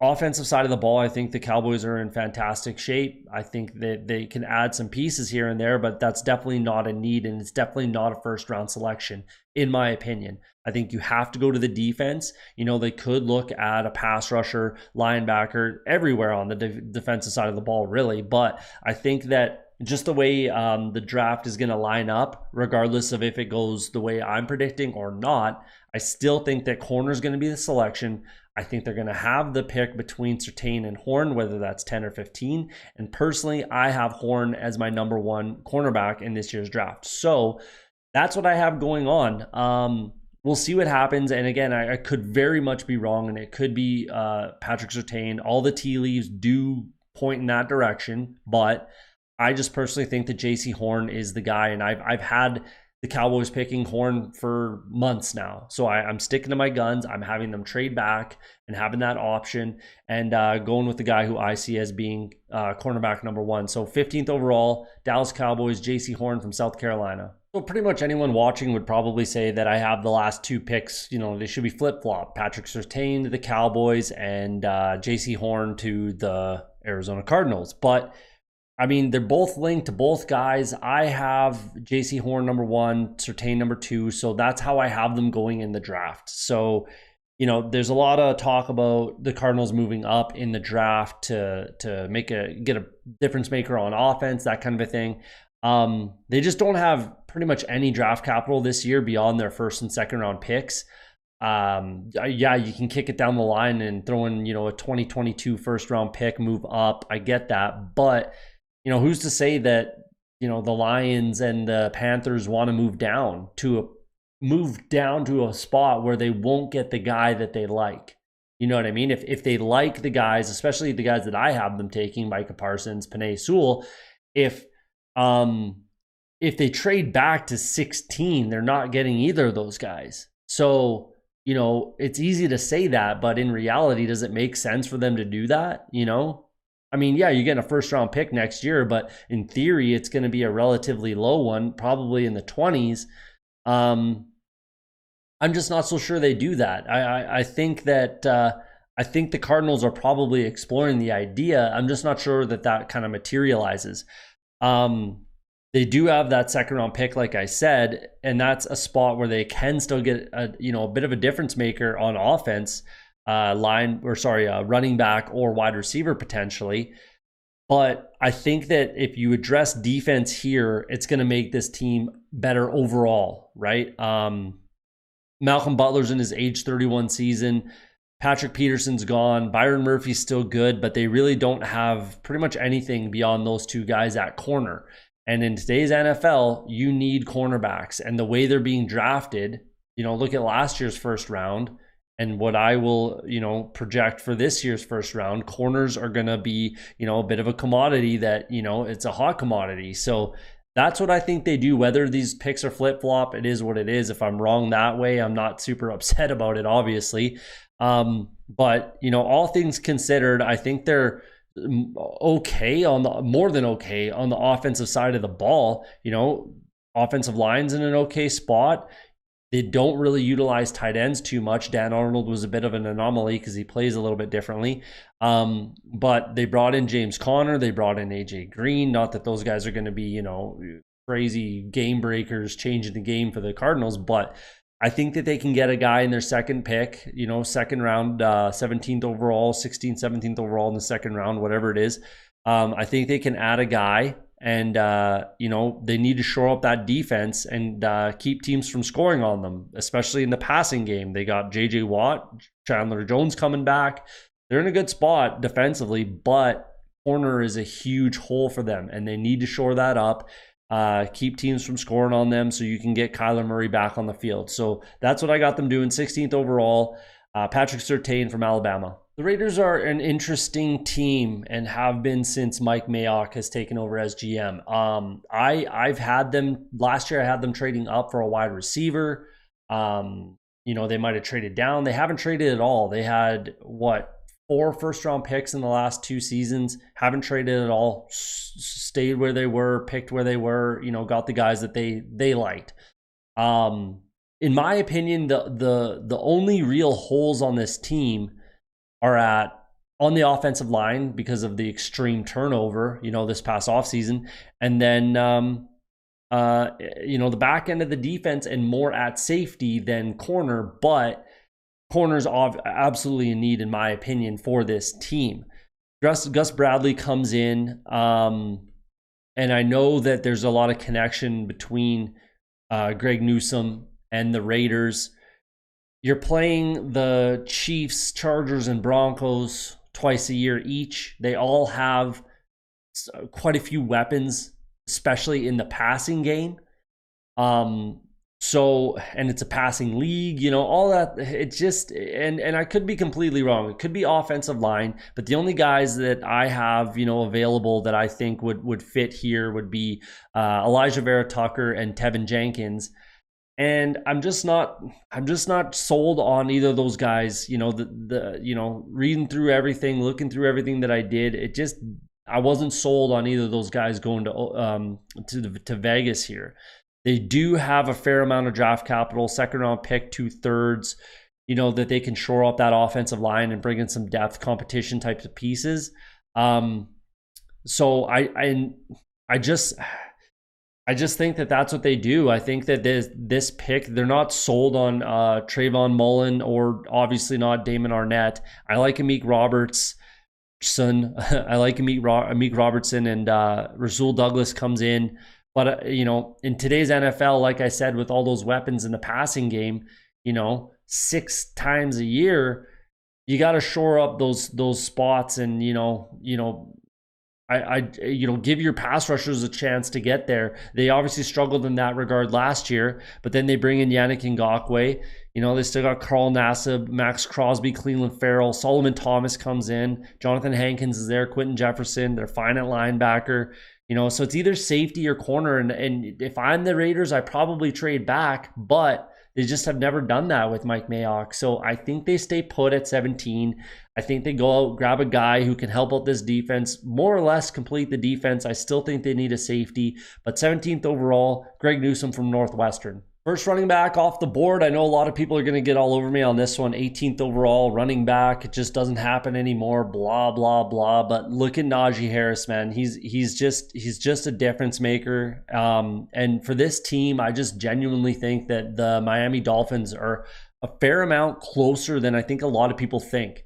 Offensive side of the ball, I think the Cowboys are in fantastic shape. I think that they can add some pieces here and there, but that's definitely not a need, and it's definitely not a first-round selection, in my opinion. I think you have to go to the defense. They could look at a pass rusher, linebacker, everywhere on the defensive side of the ball, really. But I think that just the way the draft is going to line up, regardless of if it goes the way I'm predicting or not, I still think that corner is going to be the selection. I think they're going to have the pick between Surtain and Horn, whether that's 10 or 15. And personally, I have Horn as my number 1 cornerback in this year's draft. So that's what I have going on. We'll see what happens. And again, I could very much be wrong, and it could be Patrick Surtain. All the tea leaves do point in that direction, but I just personally think that JC Horn is the guy, and I've had the Cowboys picking Horn for months now. So I'm sticking to my guns. I'm having them trade back and having that option, and going with the guy who I see as being cornerback number one. So 15th overall, Dallas Cowboys, JC Horn from South Carolina. So pretty much anyone watching would probably say that I have the last two picks, they should be flip-flop. Patrick Surtain to the Cowboys and JC Horn to the Arizona Cardinals. But I mean, they're both linked to both guys. I have JC Horn number one, Surtain number two. So that's how I have them going in the draft. So, there's a lot of talk about the Cardinals moving up in the draft to get a difference maker on offense, that kind of a thing. They just don't have pretty much any draft capital this year beyond their first and second round picks. Yeah, you can kick it down the line and throw in, a 2022 first round pick, move up. I get that. But who's to say that, the Lions and the Panthers want to move down to a spot where they won't get the guy that they like? You know what I mean? If they like the guys, especially the guys that I have them taking, Micah Parsons, Penei Sewell, if they trade back to 16, they're not getting either of those guys. So, it's easy to say that, but in reality, does it make sense for them to do that? I mean, yeah, you're getting a first round pick next year, but in theory, it's going to be a relatively low one, probably in the 20s. I'm just not so sure they do that. I think that I think the Cardinals are probably exploring the idea. I'm just not sure that kind of materializes. They do have that second round pick, like I said, and that's a spot where they can still get a bit of a difference maker on offense. Running back or wide receiver potentially. But I think that if you address defense here, it's going to make this team better overall, right? Malcolm Butler's in his age 31 season. Patrick Peterson's gone. Byron Murphy's still good, but they really don't have pretty much anything beyond those two guys at corner. And in today's NFL, you need cornerbacks. And the way they're being drafted, look at last year's first round. And what I will, project for this year's first round, corners are going to be, a bit of a commodity that, it's a hot commodity. So that's what I think they do. Whether these picks are flip-flop, it is what it is. If I'm wrong that way, I'm not super upset about it, obviously. But, all things considered, I think they're okay more than okay on the offensive side of the ball. Offensive line's in an okay spot. They don't really utilize tight ends too much. Dan Arnold was a bit of an anomaly because he plays a little bit differently. But they brought in James Conner. They brought in AJ Green. Not that those guys are going to be, crazy game breakers changing the game for the Cardinals. But I think that they can get a guy in their second pick, second round, 17th overall, 16th, 17th overall in the second round, whatever it is. I think they can add a guy. And, they need to shore up that defense and keep teams from scoring on them, especially in the passing game. They got J.J. Watt, Chandler Jones coming back. They're in a good spot defensively, but corner is a huge hole for them, and they need to shore that up, keep teams from scoring on them so you can get Kyler Murray back on the field. So that's what I got them doing, 16th overall, Patrick Surtain from Alabama. The Raiders are an interesting team and have been since Mike Mayock has taken over as GM. I've had them last year. I had them trading up for a wide receiver. They might have traded down. They haven't traded at all. They had 4 first-round picks in the last 2 seasons. Haven't traded at all. Stayed where they were, picked where they were. Got the guys that they liked. In my opinion, the only real holes on this team are on the offensive line because of the extreme turnover, this past offseason. And then, the back end of the defense and more at safety than corner. But corner's absolutely in need, in my opinion, for this team. Gus Bradley comes in, and I know that there's a lot of connection between Greg Newsome and the Raiders. You're playing the Chiefs, Chargers, and Broncos twice a year each. They all have quite a few weapons, especially in the passing game. So, and it's a passing league, all that. It's just, and I could be completely wrong. It could be offensive line, but the only guys that I have, available that I think would fit here would be Elijah Vera Tucker and Tevin Jenkins. And I'm just not sold on either of those guys. Reading through everything, looking through everything that I did, I wasn't sold on either of those guys going to Vegas here. They do have a fair amount of draft capital, second round pick, 2/3, that they can shore up that offensive line and bring in some depth competition types of pieces. So I just think that that's what they do. I think that this pick, they're not sold on Trayvon Mullen or obviously not Damon Arnett. I like Amik Robertson. I like Amik Robertson, and Rasul Douglas comes in. But, in today's NFL, like I said, with all those weapons in the passing game, 6 times a year, you got to shore up those spots and, give your pass rushers a chance to get there. They obviously struggled in that regard last year, but then they bring in Yannick Ngakoue. They still got Carl Nassib, Max Crosby, Cleveland Farrell, Solomon Thomas comes in, Jonathan Hankins is there, Quentin Jefferson, they're fine at linebacker. So it's either safety or corner. And if I'm the Raiders, I probably trade back, but they just have never done that with Mike Mayock. So I think they stay put at 17. I think they go out, grab a guy who can help out this defense, more or less complete the defense. I still think they need a safety, but 17th overall, Greg Newsome from Northwestern. First running back off the board. I know a lot of people are going to get all over me on this one. 18th overall running back. It just doesn't happen anymore. Blah, blah, blah. But look at Najee Harris, man. He's just a difference maker. And for this team, I just genuinely think that the Miami Dolphins are a fair amount closer than I think a lot of people think.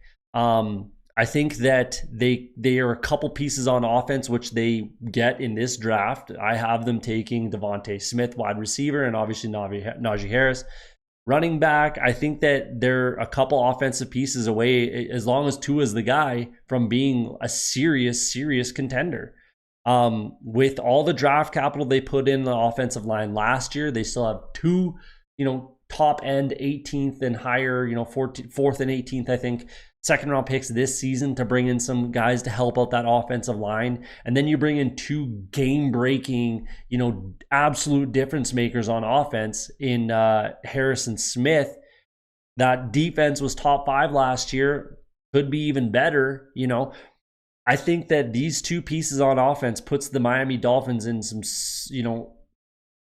I think that they are a couple pieces on offense, which they get in this draft. I have them taking Devontae Smith, wide receiver, and obviously Najee Harris. Running back, I think that they're a couple offensive pieces away, as long as Tua is the guy, from being a serious contender. With all the draft capital they put in the offensive line last year, they still have 2, top end 18th and higher, 4th and 18th, I think, second round picks this season to bring in some guys to help out that offensive line. And then you bring in 2 game-breaking, absolute difference makers on offense in Harrison Smith. That defense was top 5 last year, could be even better. I think that these 2 pieces on offense puts the Miami Dolphins in some,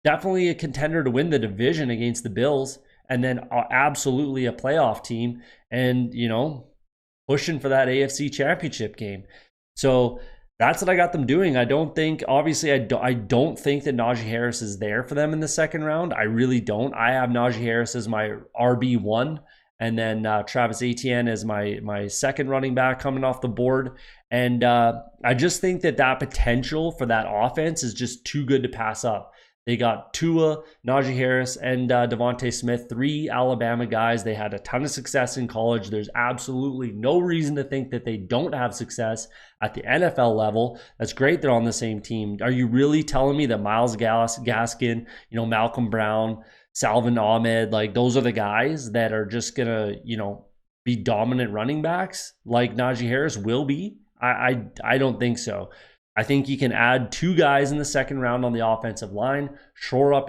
definitely a contender to win the division against the Bills, and then absolutely a playoff team, and, pushing for that AFC championship game. So that's what I got them doing. I don't think, obviously, I don't think that Najee Harris is there for them in the second round. I really don't. I have Najee Harris as my RB1, and then Travis Etienne as my second running back coming off the board. And I just think that potential for that offense is just too good to pass up. They got Tua, Najee Harris, and Devontae Smith, 3 Alabama guys. They had a ton of success in college. There's absolutely no reason to think that they don't have success at the NFL level. That's great they're on the same team. Are you really telling me that Myles Gaskin, Malcolm Brown, Salvin Ahmed, like those are the guys that are just going to, be dominant running backs like Najee Harris will be? I don't think so. I think you can add 2 guys in the second round on the offensive line, shore up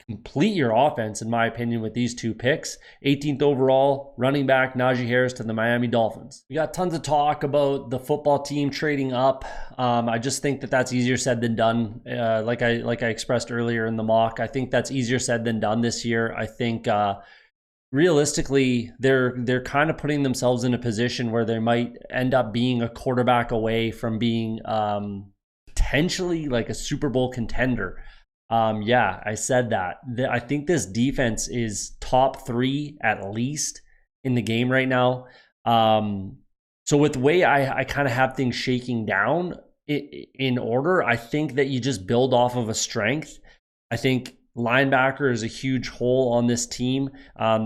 complete your offense, in my opinion, with these 2 picks. 18th overall, running back Najee Harris to the Miami Dolphins. We got tons of talk about the football team trading up. I just think that that's easier said than done. Like I expressed earlier in the mock, I think that's easier said than done this year. I think realistically, they're kind of putting themselves in a position where they might end up being a quarterback away from being potentially like a Super Bowl contender. Yeah, I said that. I think this defense is top 3 at least in the game right now. So with the way I kind of have things shaking down in order, I think that you just build off of a strength. I think linebacker is a huge hole on this team.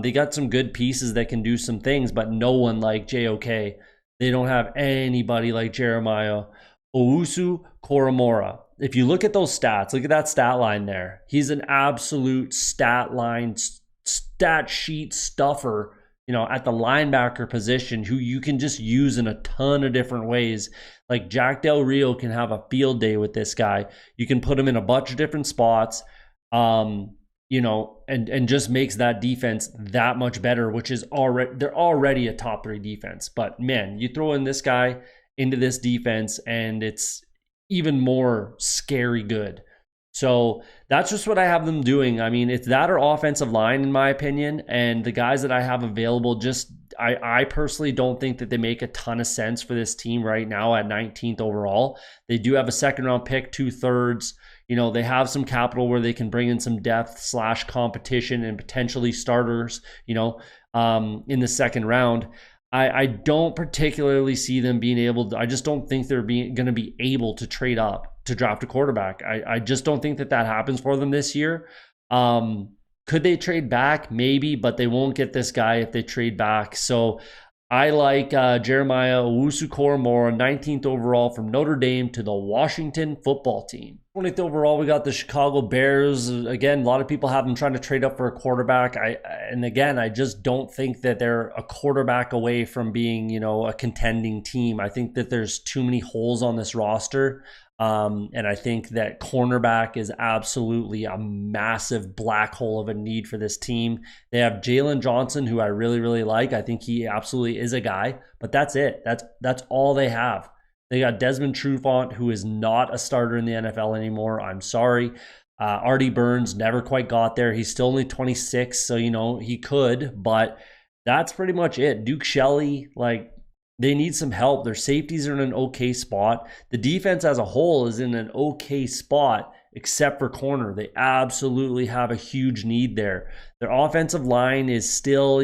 They got some good pieces that can do some things, but no one like JOK. They don't have anybody like Jeremiah Owusu-Koramoah. if you look at those stats, look at that stat line there. He's an absolute stat sheet stuffer, at the linebacker position, who you can just use in a ton of different ways. Like Jack Del Rio can have a field day with this guy. You can put him in a bunch of different spots, and just makes that defense that much better, which is they're already a top 3 defense. But man, you throw in this guy into this defense and it's even more scary good. So that's just what I have them doing. I mean, it's that or offensive line, in my opinion. And the guys that I have available, I personally don't think that they make a ton of sense for this team right now at 19th overall. They do have a second round pick, 2/3. They have some capital where they can bring in some depth / competition and potentially starters, in the second round. I don't particularly see them being able to, I just don't think they're going to be able to trade up to draft a quarterback. I just don't think that happens for them this year. Could they trade back? Maybe, but they won't get this guy if they trade back. So I like Jeremiah Owusu-Koramoah, 19th overall from Notre Dame to the Washington football team. 20th overall, we got the Chicago Bears. Again, a lot of people have them trying to trade up for a quarterback. I just don't think that they're a quarterback away from being, a contending team. I think that there's too many holes on this roster. And I think that cornerback is absolutely a massive black hole of a need for this team. They have Jalen Johnson, who I really, really like. I think he absolutely is a guy, but that's it. That's all they have. They got Desmond Trufant, who is not a starter in the NFL anymore. I'm sorry. Artie Burns never quite got there. He's still only 26, so, he could, but that's pretty much it. Duke Shelley, they need some help. Their safeties are in an okay spot. The defense as a whole is in an okay spot, except for corner. They absolutely have a huge need there. Their offensive line is still,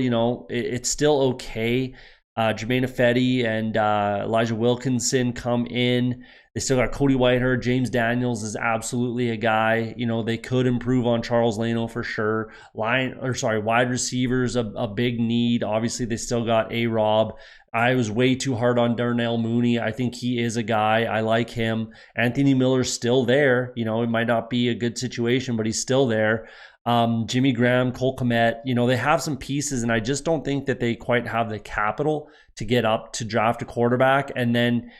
it's still okay. Jermaine Ifedi and Elijah Wilkinson come in. They still got Cody Whitehair. James Daniels is absolutely a guy. They could improve on Charles Leno for sure. Wide receivers, a big need. Obviously, they still got A-Rob. I was way too hard on Darnell Mooney. I think he is a guy. I like him. Anthony Miller's still there. It might not be a good situation, but he's still there. Jimmy Graham, Cole Kmet, they have some pieces, and I just don't think that they quite have the capital to get up to draft a quarterback. And then,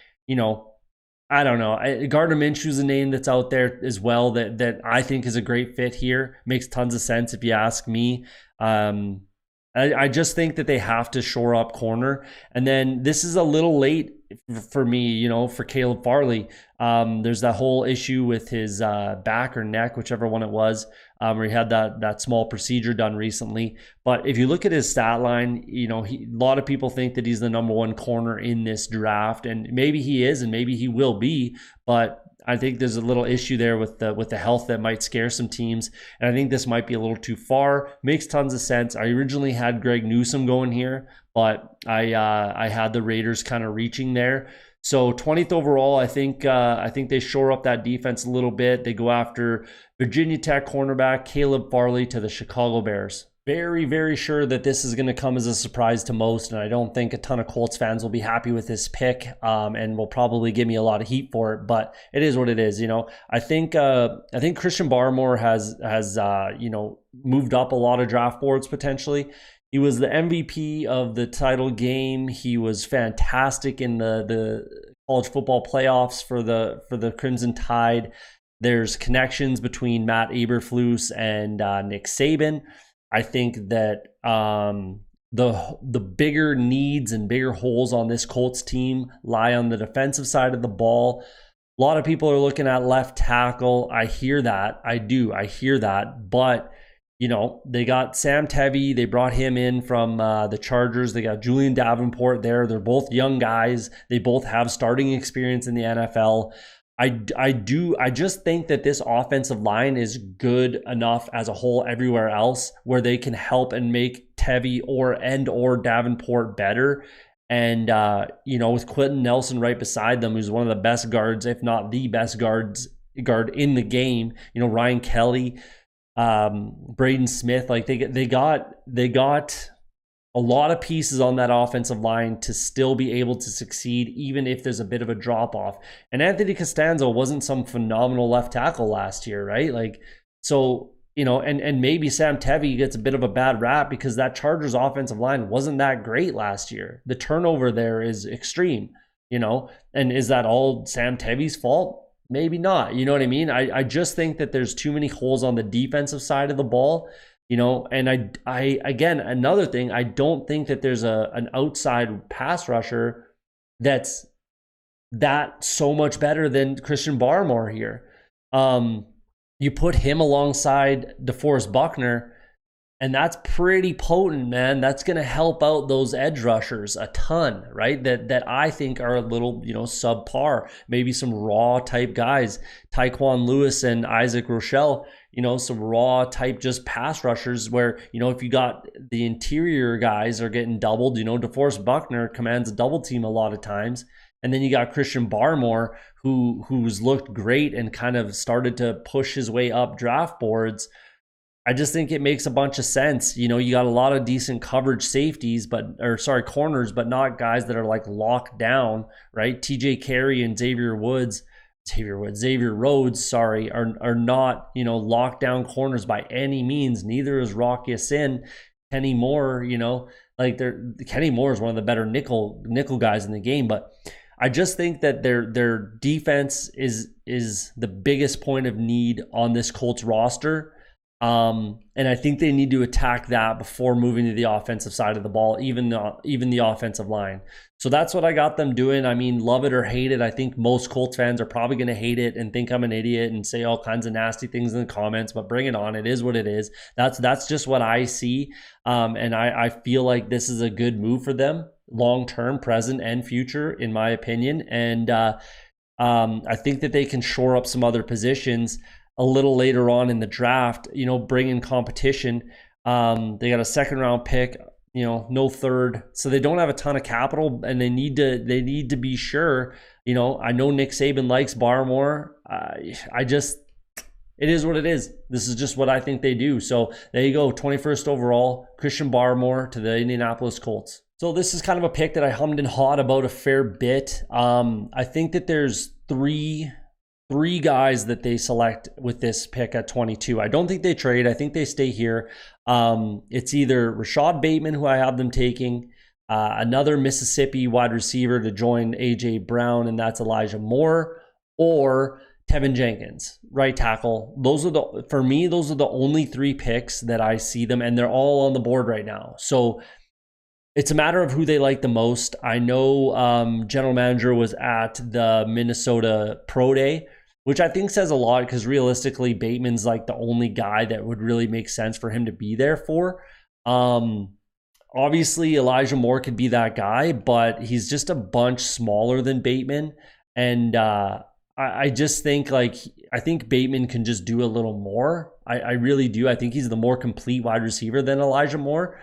I don't know. Gardner Minshew's a name that's out there as well that I think is a great fit here. Makes tons of sense if you ask me. I just think that they have to shore up corner. And then this is a little late for me, for Caleb Farley. There's that whole issue with his back or neck, whichever one it was, where he had that small procedure done recently. But if you look at his stat line, a lot of people think that he's the number 1 corner in this draft, and maybe he is, and maybe he will be, but I think there's a little issue there with the health that might scare some teams, and I think this might be a little too far. Makes tons of sense. I originally had Greg Newsome going here, but I had the Raiders kind of reaching there. So 20th overall, I think they shore up that defense a little bit. They go after Virginia Tech cornerback Caleb Farley to the Chicago Bears. Very, very sure that this is going to come as a surprise to most, and I don't think a ton of Colts fans will be happy with this pick, and will probably give me a lot of heat for it. But it is what it is, I think Christian Barmore has moved up a lot of draft boards potentially. He was the MVP of the title game. He was fantastic in the college football playoffs for the Crimson Tide. There's connections between Matt Eberflus and Nick Saban. I think that the bigger needs and bigger holes on this Colts team lie on the defensive side of the ball. A lot of people are looking at left tackle. I hear that. I do. I hear that. But, they got Sam Tevy. They brought him in from the Chargers. They got Julian Davenport there. They're both young guys. They both have starting experience in the NFL. I just think that this offensive line is good enough as a whole everywhere else where they can help and make Tevy or Davenport better. And, with Quentin Nelson right beside them, who's one of the best guards, if not the best guard in the game, Ryan Kelly, Braden Smith, they got a lot of pieces on that offensive line to still be able to succeed, even if there's a bit of a drop off. And Anthony Costanzo wasn't some phenomenal left tackle last year, right? Like, so, you know, and maybe Sam Tevi gets a bit of a bad rap because that Chargers offensive line wasn't that great last year. The turnover there is extreme, you know, and is that all Sam Tevi's fault? Maybe not. You know what I mean? I just think that there's too many holes on the defensive side of the ball. You know, and I again, another thing, I don't think that there's an outside pass rusher that's that so much better than Christian Barmore here. You put him alongside DeForest Buckner, and that's pretty potent, man. That's going to help out those edge rushers a ton, right? That I think are a little, you know, subpar. Maybe some raw type guys, Tyquan Lewis and Isaac Rochelle, you know, some raw type just pass rushers where, you know, if you got the interior guys are getting doubled, you know, DeForest Buckner commands a double team a lot of times. And then you got Christian Barmore, who's looked great and kind of started to push his way up draft boards. I just think it makes a bunch of sense. You know, you got a lot of decent coverage safeties, corners, but not guys that are like locked down, right? TJ Carey and Xavier Rhodes, are not, you know, locked down corners by any means. Neither is Rocky Sin. Kenny Moore, you know, like Kenny Moore is one of the better nickel guys in the game, but I just think that their defense is the biggest point of need on this Colts roster. And I think they need to attack that before moving to the offensive side of the ball, even the offensive line. So that's what I got them doing. I mean, love it or hate it. I think most Colts fans are probably going to hate it and think I'm an idiot and say all kinds of nasty things in the comments, but bring it on. It is what it is. That's just what I see. And I feel like this is a good move for them, long-term, present, and future, in my opinion. And I think that they can shore up some other positions a little later on in the draft, you know, bring in competition. They got a second round pick, you know, no third. So they don't have a ton of capital, and they need to be sure, you know. I know Nick Saban likes Barmore. It is what it is. This is just what I think they do. So there you go, 21st overall, Christian Barmore to the Indianapolis Colts. So this is kind of a pick that I hummed and hawed about a fair bit. I think that there's three guys that they select with this pick at 22. I don't think they trade. I think they stay here. It's either Rashad Bateman, who I have them taking, another Mississippi wide receiver to join A.J. Brown, and that's Elijah Moore, or Tevin Jenkins, right tackle. For me, those are the only three picks that I see them, and they're all on the board right now. So it's a matter of who they like the most. I know general manager was at the Minnesota Pro Day, which I think says a lot because realistically, Bateman's like the only guy that would really make sense for him to be there for. Obviously, Elijah Moore could be that guy, but he's just a bunch smaller than Bateman. And I just think I think Bateman can just do a little more. I really do. I think he's the more complete wide receiver than Elijah Moore.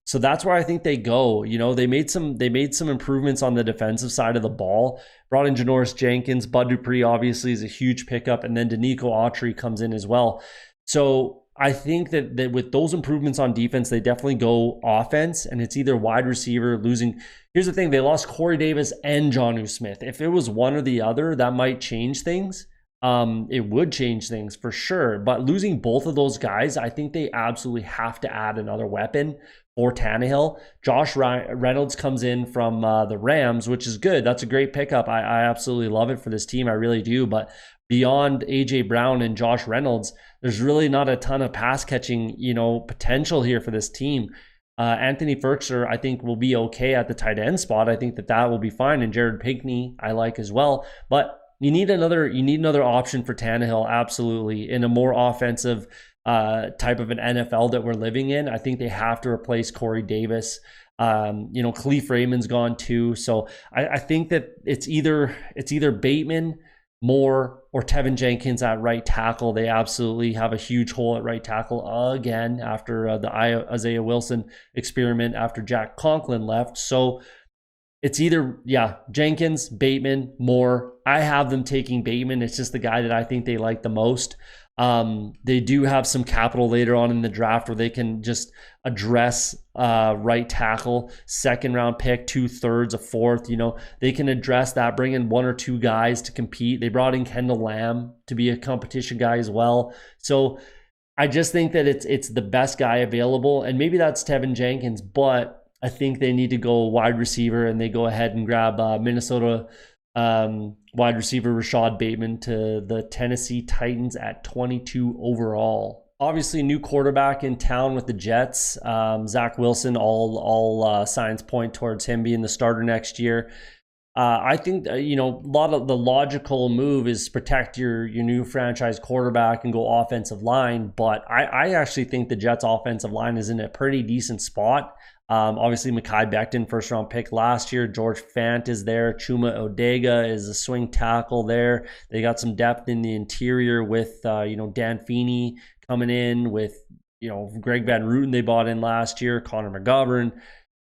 So that's where I think they go. You know, they made some improvements on the defensive side of the ball. Brought in Janoris Jenkins. Bud Dupree obviously is a huge pickup, and then Danico Autry comes in as well. So I think that with those improvements on defense, they definitely go offense, and it's either wide receiver losing. Here's the thing: they lost Corey Davis and Jonnu Smith. If it was one or the other, that might change things. It would change things for sure. But losing both of those guys, I think they absolutely have to add another weapon for Tannehill. Josh Reynolds comes in from the Rams, which is good. That's a great pickup. I absolutely love it for this team. I really do. But beyond A.J. Brown and Josh Reynolds, there's really not a ton of pass catching, you know, potential here for this team. Anthony Ferkser, I think, will be okay at the tight end spot. I think that will be fine. And Jared Pinkney, I like as well. But you need another option for Tannehill, absolutely, in a more offensive type of an NFL that we're living in. I think they have to replace Corey Davis. You know, Khalif Raymond's gone too. So I think that it's either Bateman, Moore, or Tevin Jenkins at right tackle. They absolutely have a huge hole at right tackle again after the Isaiah Wilson experiment after Jack Conklin left. So it's either, Jenkins, Bateman, Moore. I have them taking Bateman. It's just the guy that I think they like the most. They do have some capital later on in the draft where they can just address right tackle, second round pick, 2/3, a fourth. They can address that, bring in one or two guys to compete. They brought in Kendall Lamb to be a competition guy as well. So I just think that it's the best guy available, and maybe that's Tevin Jenkins, but I think they need to go wide receiver, and they go ahead and grab Minnesota wide receiver Rashad Bateman to the Tennessee Titans at 22 overall. Obviously, new quarterback in town with the Jets. Zach Wilson, all signs point towards him being the starter next year. I think, a lot of the logical move is protect your new franchise quarterback and go offensive line. But I actually think the Jets offensive line is in a pretty decent spot. Obviously, Mekhi Becton, first round pick last year. George Fant is there. Chuma Odega is a swing tackle there. They got some depth in the interior with, Dan Feeney coming in with, Greg Van Roten they bought in last year, Connor McGovern,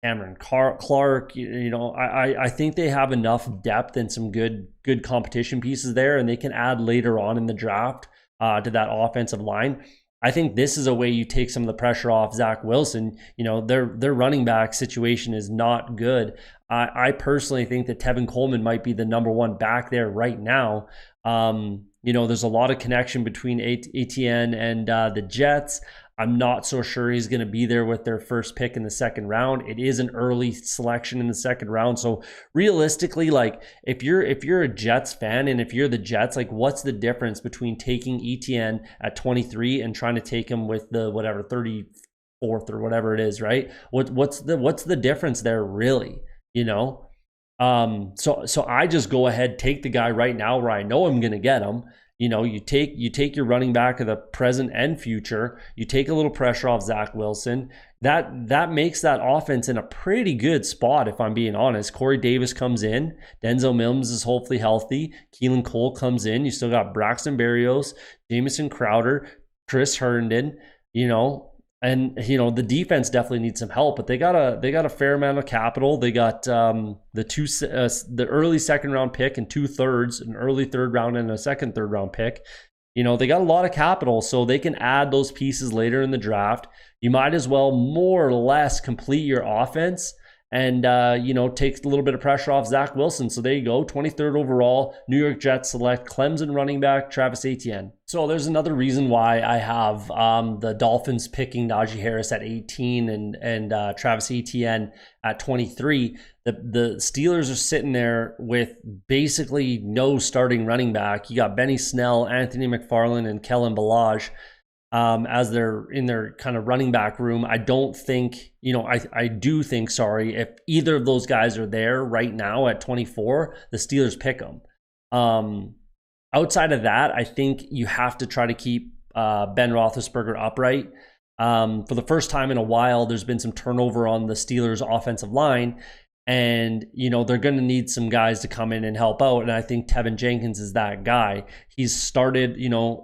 Cameron Clark. I think they have enough depth and some good competition pieces there, and they can add later on in the draft to that offensive line. I think this is a way you take some of the pressure off Zach Wilson. Their running back situation is not good. I personally think that Tevin Coleman might be the number one back there right now. There's a lot of connection between Etienne and the Jets. I'm not so sure he's going to be there with their first pick in the second round. It is an early selection in the second round. So realistically, if you're a Jets fan and if you're the Jets, what's the difference between taking Etienne at 23 and trying to take him with the 34th or whatever it is, right? What's the difference there really? So I just go ahead, take the guy right now where I know I'm going to get him. You take your running back of the present and future. You take a little pressure off Zach Wilson. That makes that offense in a pretty good spot, if I'm being honest. Corey Davis comes in. Denzel Mims is hopefully healthy. Keelan Cole comes in. You still got Braxton Berrios, Jamison Crowder, Chris Herndon, and the defense definitely needs some help, but they got a fair amount of capital. They got the early second round pick and 2/3, an early third round and a second third round pick. They got a lot of capital, so they can add those pieces later in the draft. You might as well more or less complete your offense and take a little bit of pressure off Zach Wilson. So there you go, 23rd overall, New York Jets select Clemson running back Travis Etienne. So there's another reason why I have the Dolphins picking Najee Harris at 18 and Travis Etienne at 23. The Steelers are sitting there with basically no starting running back. You got Benny Snell, Anthony McFarland, and Kellen Ballage. As they're in their kind of running back room. I don't think, I do think, if either of those guys are there right now at 24, the Steelers pick them. Outside of that, I think you have to try to keep Ben Roethlisberger upright. For the first time in a while, there's been some turnover on the Steelers' offensive line. And, they're going to need some guys to come in and help out. And I think Tevin Jenkins is that guy. He's started,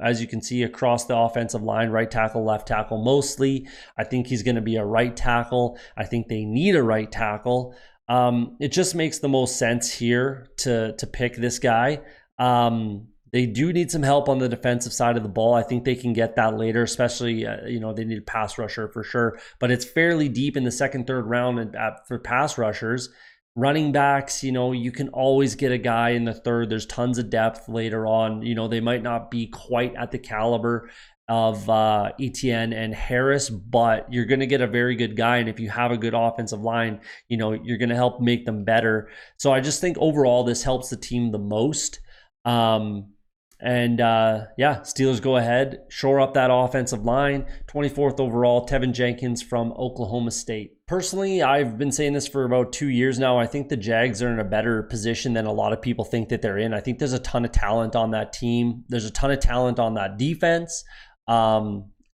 as you can see, across the offensive line, right tackle, left tackle mostly. I think he's going to be a right tackle. I think they need a right tackle. It just makes the most sense here to pick this guy. They do need some help on the defensive side of the ball. I think they can get that later, especially, they need a pass rusher for sure. But it's fairly deep in the second, third round for pass rushers. Running backs, you can always get a guy in the third. There's tons of depth later on. They might not be quite at the caliber of Etienne and Harris, but you're going to get a very good guy. And if you have a good offensive line, you're going to help make them better. So I just think overall this helps the team the most. Steelers go ahead, shore up that offensive line. 24th overall, Tevin Jenkins from Oklahoma State. Personally, I've been saying this for about 2 years now. I think the Jags are in a better position than a lot of people think that they're in. I think there's a ton of talent on that team. There's a ton of talent on that defense.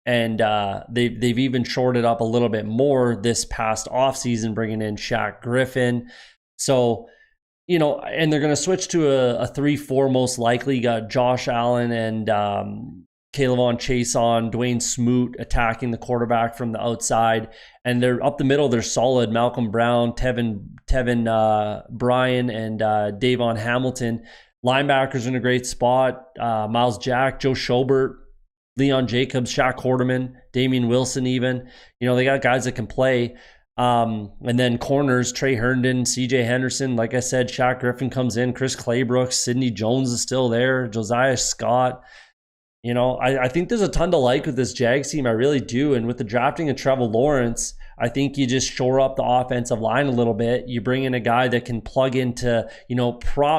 They've even shored it up a little bit more this past offseason, bringing in Shaq Griffin. So, and they're going to switch to a 3-4 most likely. You got Josh Allen and Kayvon Chase on, Dwayne Smoot attacking the quarterback from the outside. And they're up the middle, they're solid. Malcolm Brown, Tevin Bryan, and Davon Hamilton. Linebackers in a great spot. Miles Jack, Joe Schobert. Leon Jacobs, Shaq Quarterman, Damian Wilson even. They got guys that can play. And then corners, Trey Herndon, CJ Henderson. Like I said, Shaq Griffin comes in. Chris Claybrooks, Sidney Jones is still there. Josiah Scott. I think there's a ton to like with this Jags team. I really do. And with the drafting of Trevor Lawrence, I think you just shore up the offensive line a little bit. You bring in a guy that can plug into,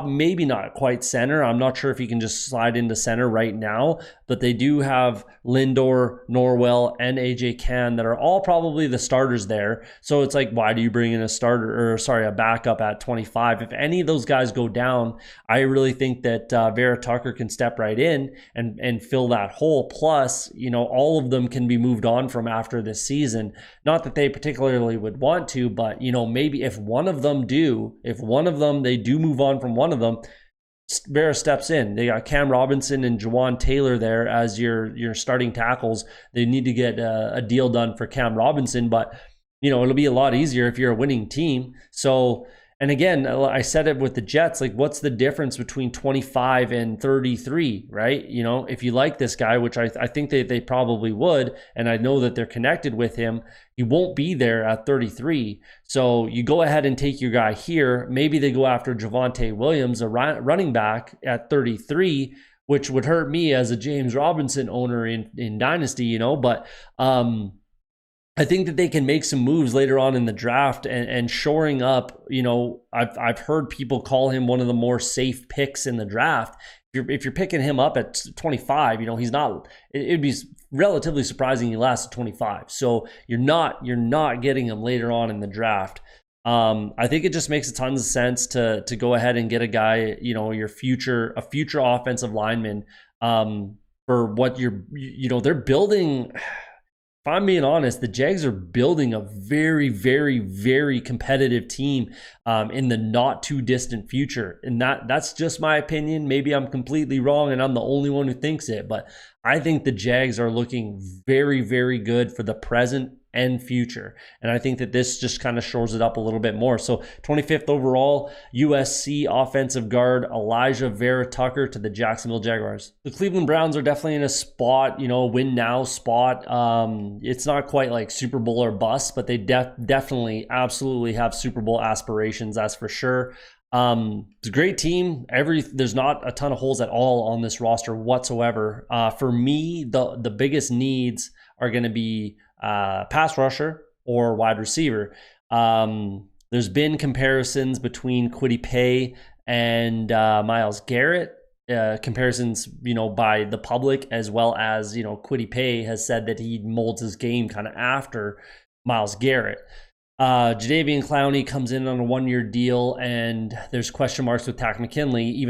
maybe not quite center. I'm not sure if he can just slide into center right now, but they do have Lindor, Norwell, and AJ Cann that are all probably the starters there. So it's like, why do you bring in a backup at 25? If any of those guys go down, I really think that Vera Tucker can step right in and fill that hole. Plus, all of them can be moved on from after this season. Not that they particularly would want to, but maybe if one of them they do move on from one of them, Vera steps in. They got Cam Robinson and Jawan Taylor there as your starting tackles. They need to get a deal done for Cam Robinson, but it'll be a lot easier if you're a winning team. So, and again, I said it with the Jets, like what's the difference between 25 and 33, right? If you like this guy, which I think they probably would, and I know that they're connected with him, he won't be there at 33. So you go ahead and take your guy here. Maybe they go after Javonte Williams, a running back at 33, which would hurt me as a James Robinson owner in Dynasty, but I think that they can make some moves later on in the draft and shoring up, I've heard people call him one of the more safe picks in the draft. If you're picking him up at 25, he's not, it'd be relatively surprising he lasts at 25. So you're not getting him later on in the draft. I think it just makes a ton of sense to go ahead and get a guy, a future offensive lineman, for what they're building. If I'm being honest, the Jags are building a very, very, very competitive team in the not too distant future. And that's just my opinion. Maybe I'm completely wrong and I'm the only one who thinks it, but I think the Jags are looking very, very good for the present and future. And I think that this just kind of shores it up a little bit more. So 25th overall, USC offensive guard Elijah Vera Tucker to the Jacksonville Jaguars. The Cleveland Browns are definitely in a spot, win now spot. It's not quite like Super Bowl or bust, but they definitely absolutely have Super Bowl aspirations, that's for sure. It's a great team. There's not a ton of holes at all on this roster whatsoever. For me, the biggest needs are going to be pass rusher or wide receiver. There's been comparisons between Kwity Paye and Myles Garrett. Comparisons, by the public, as well as, Kwity Paye has said that he molds his game kind of after Myles Garrett. Jadeveon Clowney comes in on a 1-year deal, and there's question marks with Takk McKinley,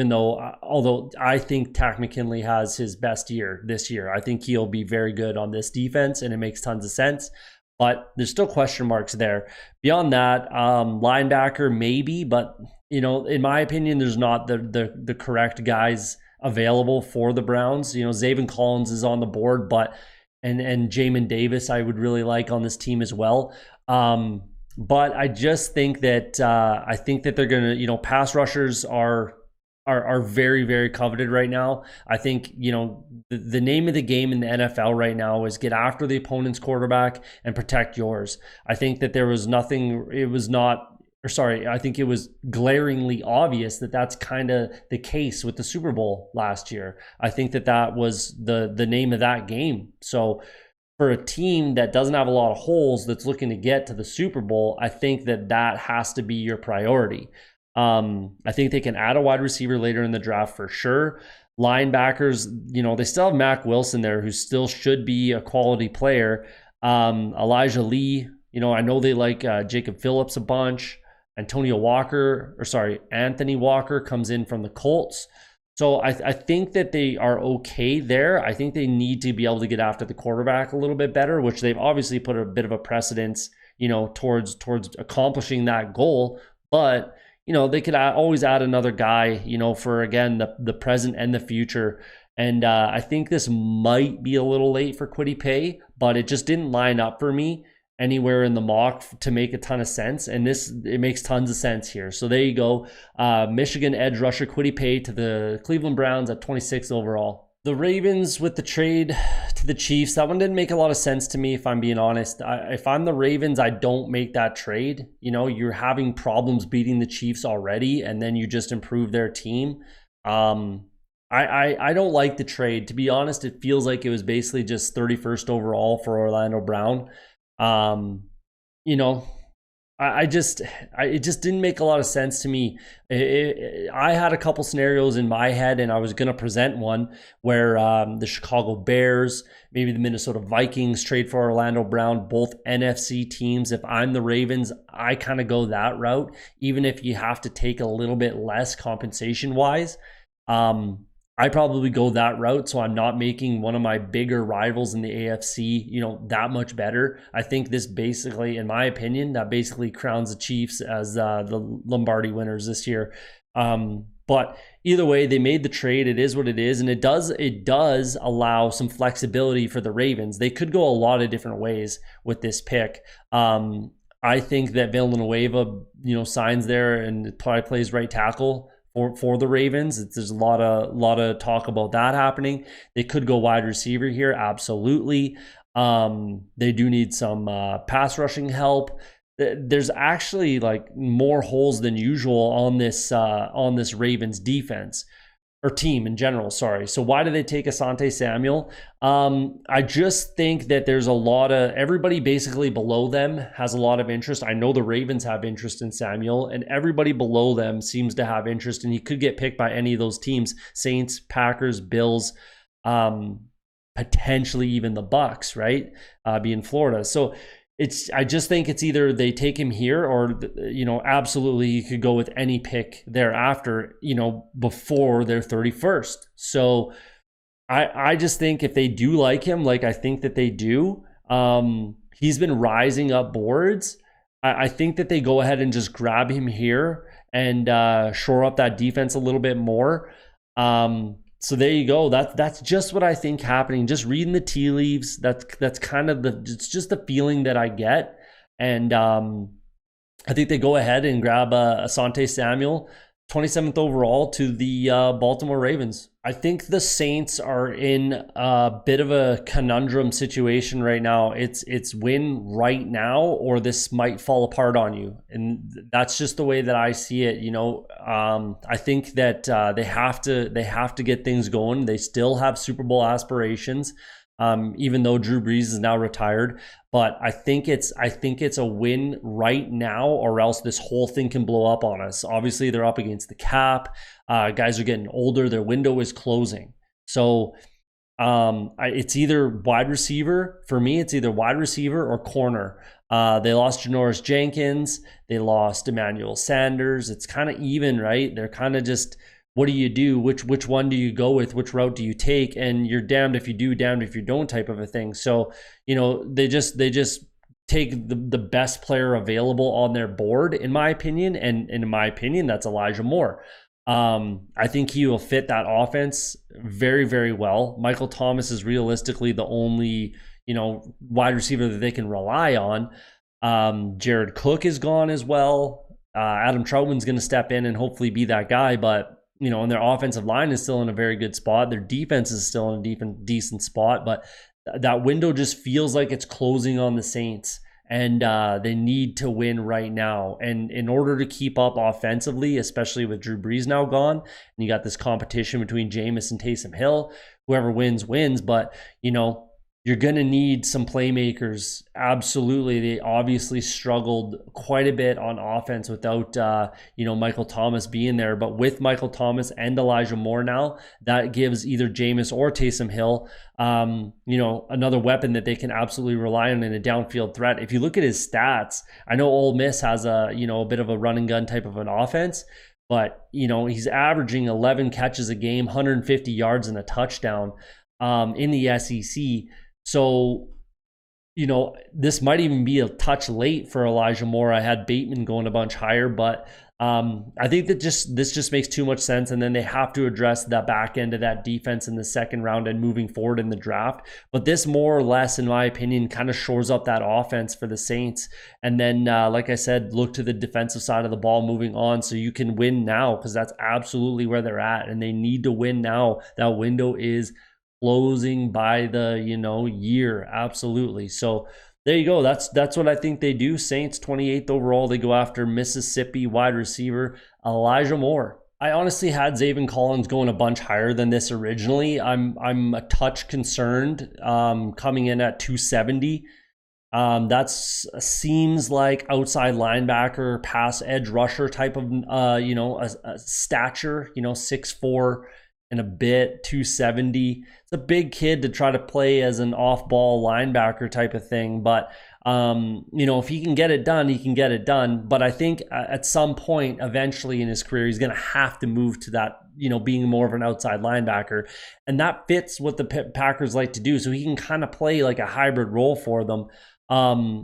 although I think Takk McKinley has his best year this year. I think he'll be very good on this defense, and it makes tons of sense. But there's still question marks there. Beyond that, linebacker maybe, but in my opinion, there's not the correct guys available for the Browns. Zaven Collins is on the board, but and Jamin Davis I would really like on this team as well. But I just think that they're gonna, pass rushers are very, very coveted right now. I think, the name of the game in the NFL right now is get after the opponent's quarterback and protect yours. I think that I think it was glaringly obvious that that's kind of the case with the Super Bowl last year. I think that was the name of that game. So for a team that doesn't have a lot of holes that's looking to get to the Super Bowl, I think that has to be your priority. I think they can add a wide receiver later in the draft for sure. Linebackers, they still have Mac Wilson there, who still should be a quality player. Elijah Lee, I know they like Jacob Phillips a bunch. Anthony Walker comes in from the Colts. So I think that they are okay there. I think they need to be able to get after the quarterback a little bit better, which they've obviously put a bit of a precedence, towards accomplishing that goal. But, they could always add another guy, for, again, the present and the future. And I think this might be a little late for Kwity Paye, but it just didn't line up for me anywhere in the mock to make a ton of sense, and it makes tons of sense here. So there you go. Michigan edge rusher Kwity Paye to the Cleveland Browns at 26th overall. The Ravens with the trade to the Chiefs, that one didn't make a lot of sense to me, if I'm being honest. If I'm the Ravens, I don't make that trade. You know, you're having problems beating the Chiefs already, and then you just improve their team. I don't like the trade. To be honest, it feels like it was basically just 31st overall for Orlando Brown. You know, it just didn't make a lot of sense to me. I had a couple scenarios in my head, and I was going to present one where the Chicago Bears, maybe the Minnesota Vikings trade for Orlando Brown, both NFC teams. If I'm the Ravens, I kind of go that route, even if you have to take a little bit less compensation-wise. I probably go that route, so I'm not making one of my bigger rivals in the AFC, you know, that much better. I think this basically, in my opinion, that basically crowns the Chiefs as the Lombardi winners this year. But either way, they made the trade. It is what it is, and it does allow some flexibility for the Ravens. They could go a lot of different ways with this pick. I think that Villanueva, you know, signs there and probably plays right tackle for the Ravens. There's a lot of talk about that happening. They could go wide receiver here, absolutely. They do need some pass rushing help. There's actually like more holes than usual on this Ravens defense. Or team in general, sorry. So why do they take Asante Samuel? I just think that there's a lot of, everybody basically below them has a lot of interest. I know the Ravens have interest in Samuel, and everybody below them seems to have interest, and he could get picked by any of those teams: Saints, Packers, Bills, potentially even the Bucs, right? Being Florida. So I just think it's either they take him here, or, you know, absolutely you could go with any pick thereafter, you know, before their 31st. So I just think if they do like him, like I think that they do, he's been rising up boards. I think that they go ahead and just grab him here and shore up that defense a little bit more. So there you go. That's just what I think happening. Just reading the tea leaves. That's kind of it's just the feeling that I get. And I think they go ahead and grab Asante Samuel, 27th overall, to the Baltimore Ravens. I think the Saints are in a bit of a conundrum situation right now. It's win right now, or this might fall apart on you. And that's just the way that I see it. You know, I think that they have to get things going. They still have Super Bowl aspirations, even though Drew Brees is now retired. But I think it's a win right now, or else this whole thing can blow up on us. Obviously, they're up against the cap. Guys are getting older. Their window is closing. So it's either wide receiver. For me, it's either wide receiver or corner. They lost Janoris Jenkins. They lost Emmanuel Sanders. It's kind of even, right? They're kind of just, what do you do? Which one do you go with? Which route do you take? And you're damned if you do, damned if you don't type of a thing. So, you know, they just take the best player available on their board, in my opinion. And in my opinion, that's Elijah Moore. I think he will fit that offense very, very well. Michael Thomas is realistically the only, you know, wide receiver that they can rely on. Jared Cook is gone as well. Adam Troutman's going to step in and hopefully be that guy, but you know, and their offensive line is still in a very good spot. Their defense is still in a decent spot, but that window just feels like it's closing on the Saints, and they need to win right now. And in order to keep up offensively, especially with Drew Brees now gone, and you got this competition between Jameis and Taysom Hill, whoever wins, wins. But, you know, you're going to need some playmakers. Absolutely. They obviously struggled quite a bit on offense without, you know, Michael Thomas being there. But with Michael Thomas and Elijah Moore now, that gives either Jameis or Taysom Hill, you know, another weapon that they can absolutely rely on in a downfield threat. If you look at his stats, I know Ole Miss has a bit of a run and gun type of an offense. But, you know, he's averaging 11 catches a game, 150 yards and a touchdown in the SEC. So, you know, this might even be a touch late for Elijah Moore. I had Bateman going a bunch higher, but I think that this just makes too much sense. And then they have to address the back end of that defense in the second round and moving forward in the draft. But this more or less, in my opinion, kind of shores up that offense for the Saints. And then, like I said, look to the defensive side of the ball moving on so you can win now, because that's absolutely where they're at. And they need to win now. That window is closing by the year. Absolutely. So there you go. That's what I think they do. Saints 28th overall. They go after Mississippi wide receiver Elijah Moore. I honestly had Zaven Collins going a bunch higher than this originally. I'm a touch concerned coming in at 270. That seems like outside linebacker, pass edge rusher type of a stature. 6'4" and a bit, 270. It's a big kid to try to play as an off-ball linebacker type of thing, but if he can get it done, he can get it done. But I think at some point, eventually in his career, he's going to have to move to that, being more of an outside linebacker. And that fits what the Packers like to do. So he can kind of play like a hybrid role for them,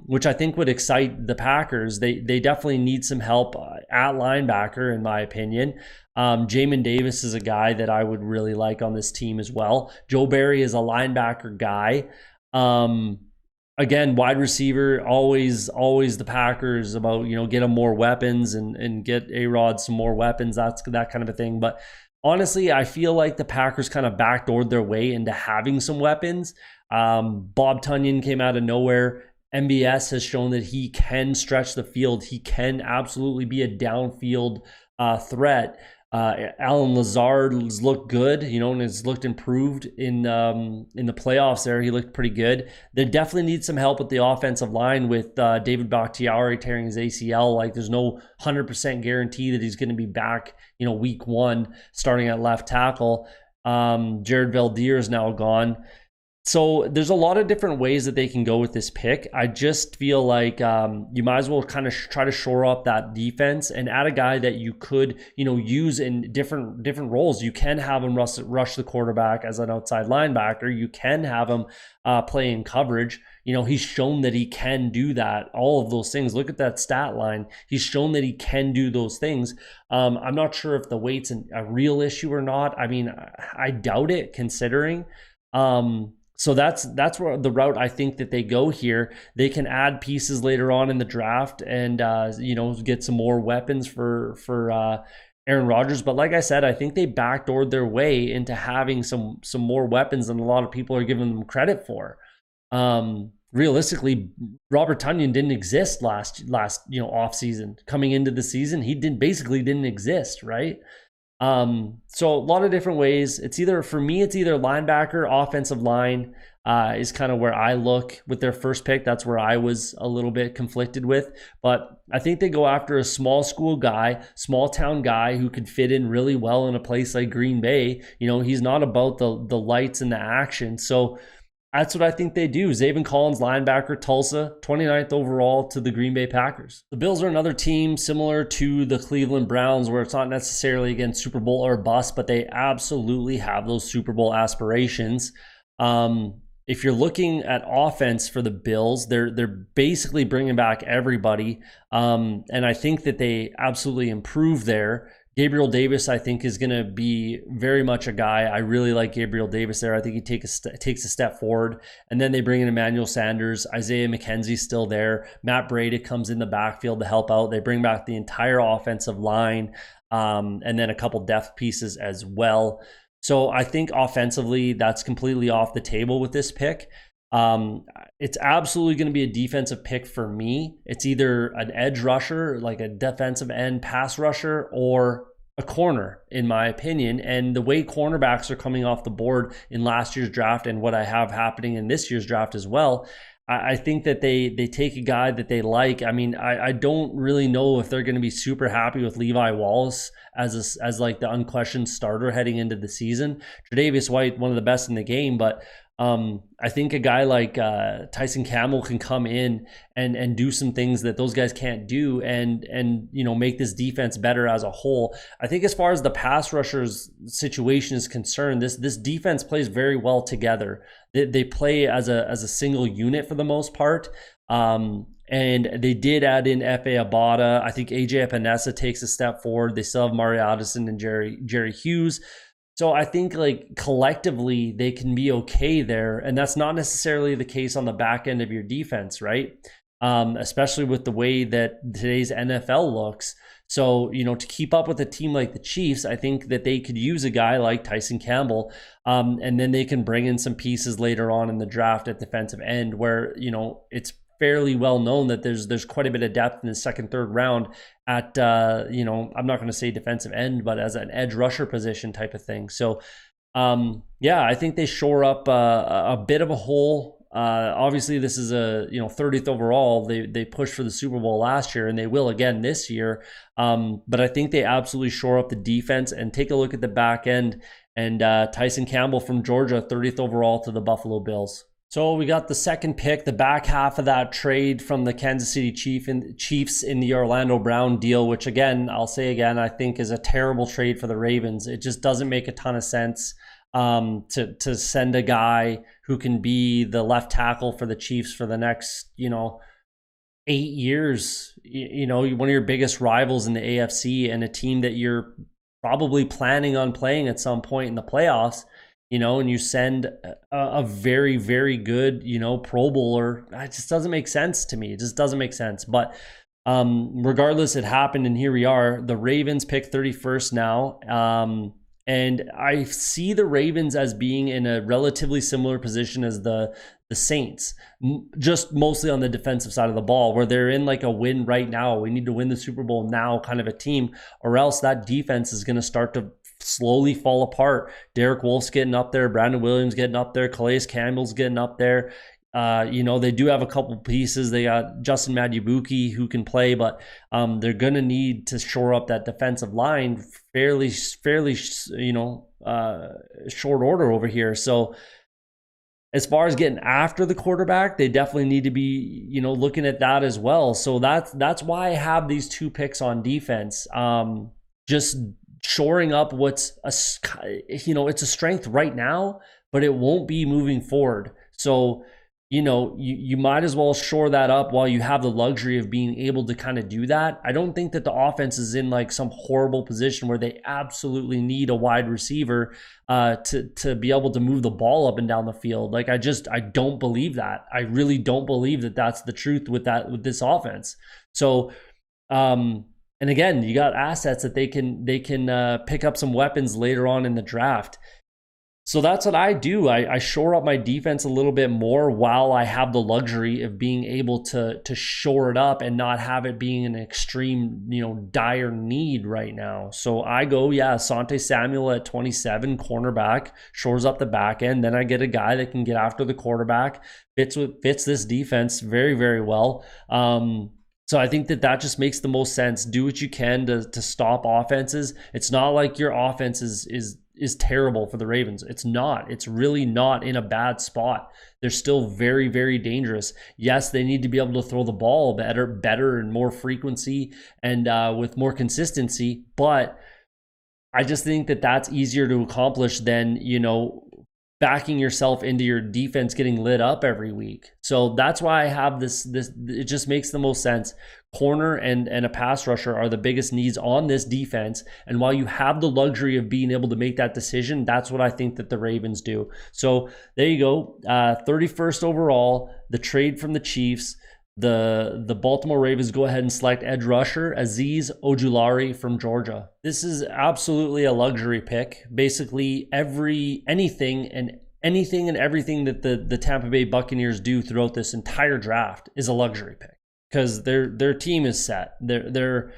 which I think would excite the Packers. They definitely need some help at linebacker, in my opinion. Jamin Davis is a guy that I would really like on this team as well. Joe Barry is a linebacker guy. Again, wide receiver, always the Packers about, get them more weapons and get A-Rod some more weapons. That's that kind of a thing. But honestly, I feel like the Packers kind of backdoored their way into having some weapons. Bob Tunyon came out of nowhere. MBS has shown that he can stretch the field. He can absolutely be a downfield threat. Alan Lazard's looked good, and has looked improved in the playoffs there. He looked pretty good. They definitely need some help with the offensive line with David Bakhtiari tearing his ACL. Like, there's no 100% guarantee that he's going to be back, week 1, starting at left tackle. Jared Veldheer is now gone. So there's a lot of different ways that they can go with this pick. I just feel like you might as well kind of try to shore up that defense and add a guy that you could, use in different roles. You can have him rush the quarterback as an outside linebacker. You can have him play in coverage. He's shown that he can do that. All of those things. Look at that stat line. He's shown that he can do those things. I'm not sure if the weight's a real issue or not. I mean, I doubt it, considering. So that's where the route I think that they go here. They can add pieces later on in the draft and get some more weapons for Aaron Rodgers. But like I said, I think they backdoored their way into having some more weapons than a lot of people are giving them credit for. Realistically, Robert Tunyon didn't exist last off season. Coming into the season, he basically didn't exist, right? So a lot of different ways. For me, it's either linebacker, offensive line is kind of where I look with their first pick. That's where I was a little bit conflicted with. But I think they go after a small school guy, small town guy who could fit in really well in a place like Green Bay. He's not about the lights and the action. So that's what I think they do. Zaven Collins, linebacker, Tulsa, 29th overall to the Green Bay Packers. The Bills are another team similar to the Cleveland Browns, where it's not necessarily against Super Bowl or bust, but they absolutely have those Super Bowl aspirations. If you're looking at offense for the Bills, they're basically bringing back everybody, and I think that they absolutely improve there. Gabriel Davis, I think, is going to be very much a guy. I really like Gabriel Davis there. I think he takes a step forward. And then they bring in Emmanuel Sanders. Isaiah McKenzie's still there. Matt Breda comes in the backfield to help out. They bring back the entire offensive line, and then a couple depth pieces as well. So I think offensively, that's completely off the table with this pick. It's absolutely going to be a defensive pick for me. It's either an edge rusher, like a defensive end pass rusher, or a corner, in my opinion. And the way cornerbacks are coming off the board in last year's draft and what I have happening in this year's draft as well, I think that they take a guy that they like. I mean, I don't really know if they're going to be super happy with Levi Wallace as like the unquestioned starter heading into the season. Tre'Davious White, one of the best in the game, but I think a guy like Tyson Campbell can come in and do some things that those guys can't do and make this defense better as a whole. I think as far as the pass rushers situation is concerned, this defense plays very well together. They play as a single unit for the most part. And they did add in F.A. Abada. I think A.J. Epinesa takes a step forward. They still have Mari Addison and Jerry Hughes. So I think like collectively they can be okay there. And that's not necessarily the case on the back end of your defense, right? especially with the way that today's NFL looks. So, to keep up with a team like the Chiefs, I think that they could use a guy like Tyson Campbell, and then they can bring in some pieces later on in the draft at defensive end where, it's fairly well known that there's quite a bit of depth in the second, third round at, I'm not going to say defensive end, but as an edge rusher position type of thing. So, I think they shore up a bit of a hole. Obviously, this is a 30th overall. They pushed for the Super Bowl last year, and they will again this year. But I think they absolutely shore up the defense. And take a look at the back end. And Tyson Campbell from Georgia, 30th overall to the Buffalo Bills. So we got the second pick, the back half of that trade from the Kansas City Chiefs in the Orlando Brown deal, which again, I'll say again, I think is a terrible trade for the Ravens. It just doesn't make a ton of sense. To send a guy who can be the left tackle for the Chiefs for the next, 8 years, one of your biggest rivals in the AFC and a team that you're probably planning on playing at some point in the playoffs, and you send a very, very good, Pro Bowler. It just doesn't make sense to me. It just doesn't make sense. But regardless, it happened, and here we are. The Ravens pick 31st now. And I see the Ravens as being in a relatively similar position as the Saints, just mostly on the defensive side of the ball, where they're in like a win right now. We need to win the Super Bowl now kind of a team, or else that defense is going to start to slowly fall apart. Derek Wolf's getting up there, Brandon Williams getting up there, Calais Campbell's getting up there. They do have a couple pieces. They got Justin Madubuike who can play, but they're going to need to shore up that defensive line fairly, short order over here. So as far as getting after the quarterback, they definitely need to be, looking at that as well. So that's why I have these two picks on defense. Just shoring up what's it's a strength right now, but it won't be moving forward. So you might as well shore that up while you have the luxury of being able to kind of do that. I don't think that the offense is in like some horrible position where they absolutely need a wide receiver to be able to move the ball up and down the field. Like I don't believe that. I really don't believe that that's the truth with this offense. So, and again, you got assets that they can pick up some weapons later on in the draft. So that's what I do. I shore up my defense a little bit more while I have the luxury of being able to shore it up and not have it being an extreme, dire need right now. So I go, Asante Samuel at 27, cornerback, shores up the back end. Then I get a guy that can get after the quarterback, fits this defense very, very well. So I think that just makes the most sense. Do what you can to stop offenses. It's not like your offense is terrible for the Ravens. It's not. It's really not in a bad spot. They're still very, very dangerous. Yes, they need to be able to throw the ball better and more frequency and with more consistency. But I just think that that's easier to accomplish than, backing yourself into your defense getting lit up every week. So that's why I have this it just makes the most sense. Corner and a pass rusher are the biggest needs on this defense. And while you have the luxury of being able to make that decision, that's what I think that the Ravens do. So there you go. 31st overall, the trade from the Chiefs. The Baltimore Ravens go ahead and select edge rusher Azeez Ojulari from Georgia. This is absolutely a luxury pick. Basically, anything and everything that the Tampa Bay Buccaneers do throughout this entire draft is a luxury pick because their team is set. Their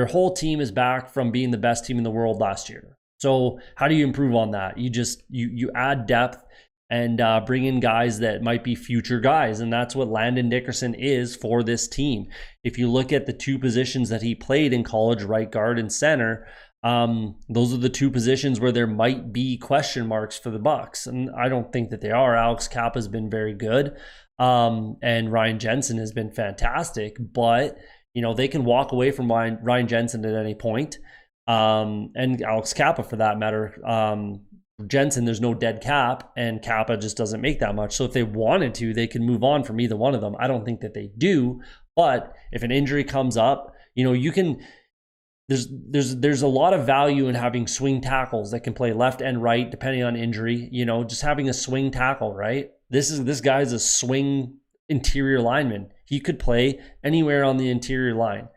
whole team is back from being the best team in the world last year. So how do you improve on that? You add depth and bring in guys that might be future guys. And that's what Landon Dickerson is for this team. If you look at the two positions that he played in college, right guard and center, those are the two positions where there might be question marks for the Bucs. And I don't think that they are. Alex Kappa has been very good. And Ryan Jensen has been fantastic. But, they can walk away from Ryan Jensen at any point. And Alex Kappa for that matter. Jensen, there's no dead cap, and Kappa just doesn't make that much. So if they wanted to, they can move on from either one of them. I don't think that they do, but if an injury comes up, you can. There's a lot of value in having swing tackles that can play left and right depending on injury. Just having a swing tackle, right? This guy's a swing interior lineman. he could play anywhere on the interior line.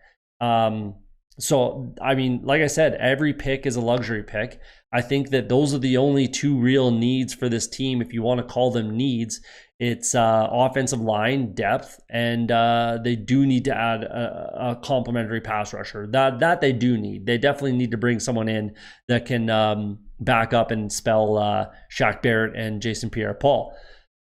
So, I mean, like I said, every pick is a luxury pick. I think that those are the only two real needs for this team, if you want to call them needs. It's offensive line depth, and they do need to add a complementary pass rusher. That they do need. They definitely need to bring someone in that can back up and spell Shaq Barrett and Jason Pierre-Paul.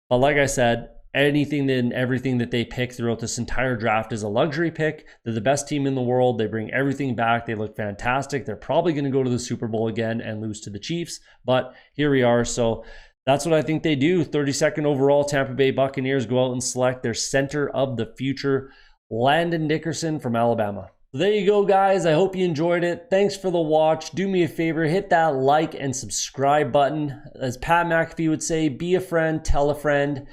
But like I said, anything and everything that they pick throughout this entire draft is a luxury pick. They're the best team in the world. They bring everything back. They look fantastic. They're probably going to go to the Super Bowl again and lose to the Chiefs, but here we are. So that's what I think they do. 32nd overall, Tampa Bay Buccaneers go out and select their center of the future, Landon Dickerson from Alabama. So there you go, guys. I hope you enjoyed it. Thanks for the watch. Do me a favor, hit that like and subscribe button. As Pat McAfee would say, be a friend, tell a friend.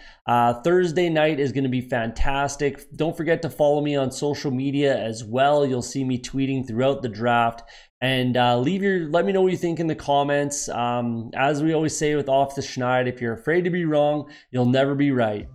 Thursday night is going to be fantastic. Don't forget to follow me on social media as well. You'll see me tweeting throughout the draft. And let me know what you think in the comments. As we always say with Off the Schneid, if you're afraid to be wrong, you'll never be right.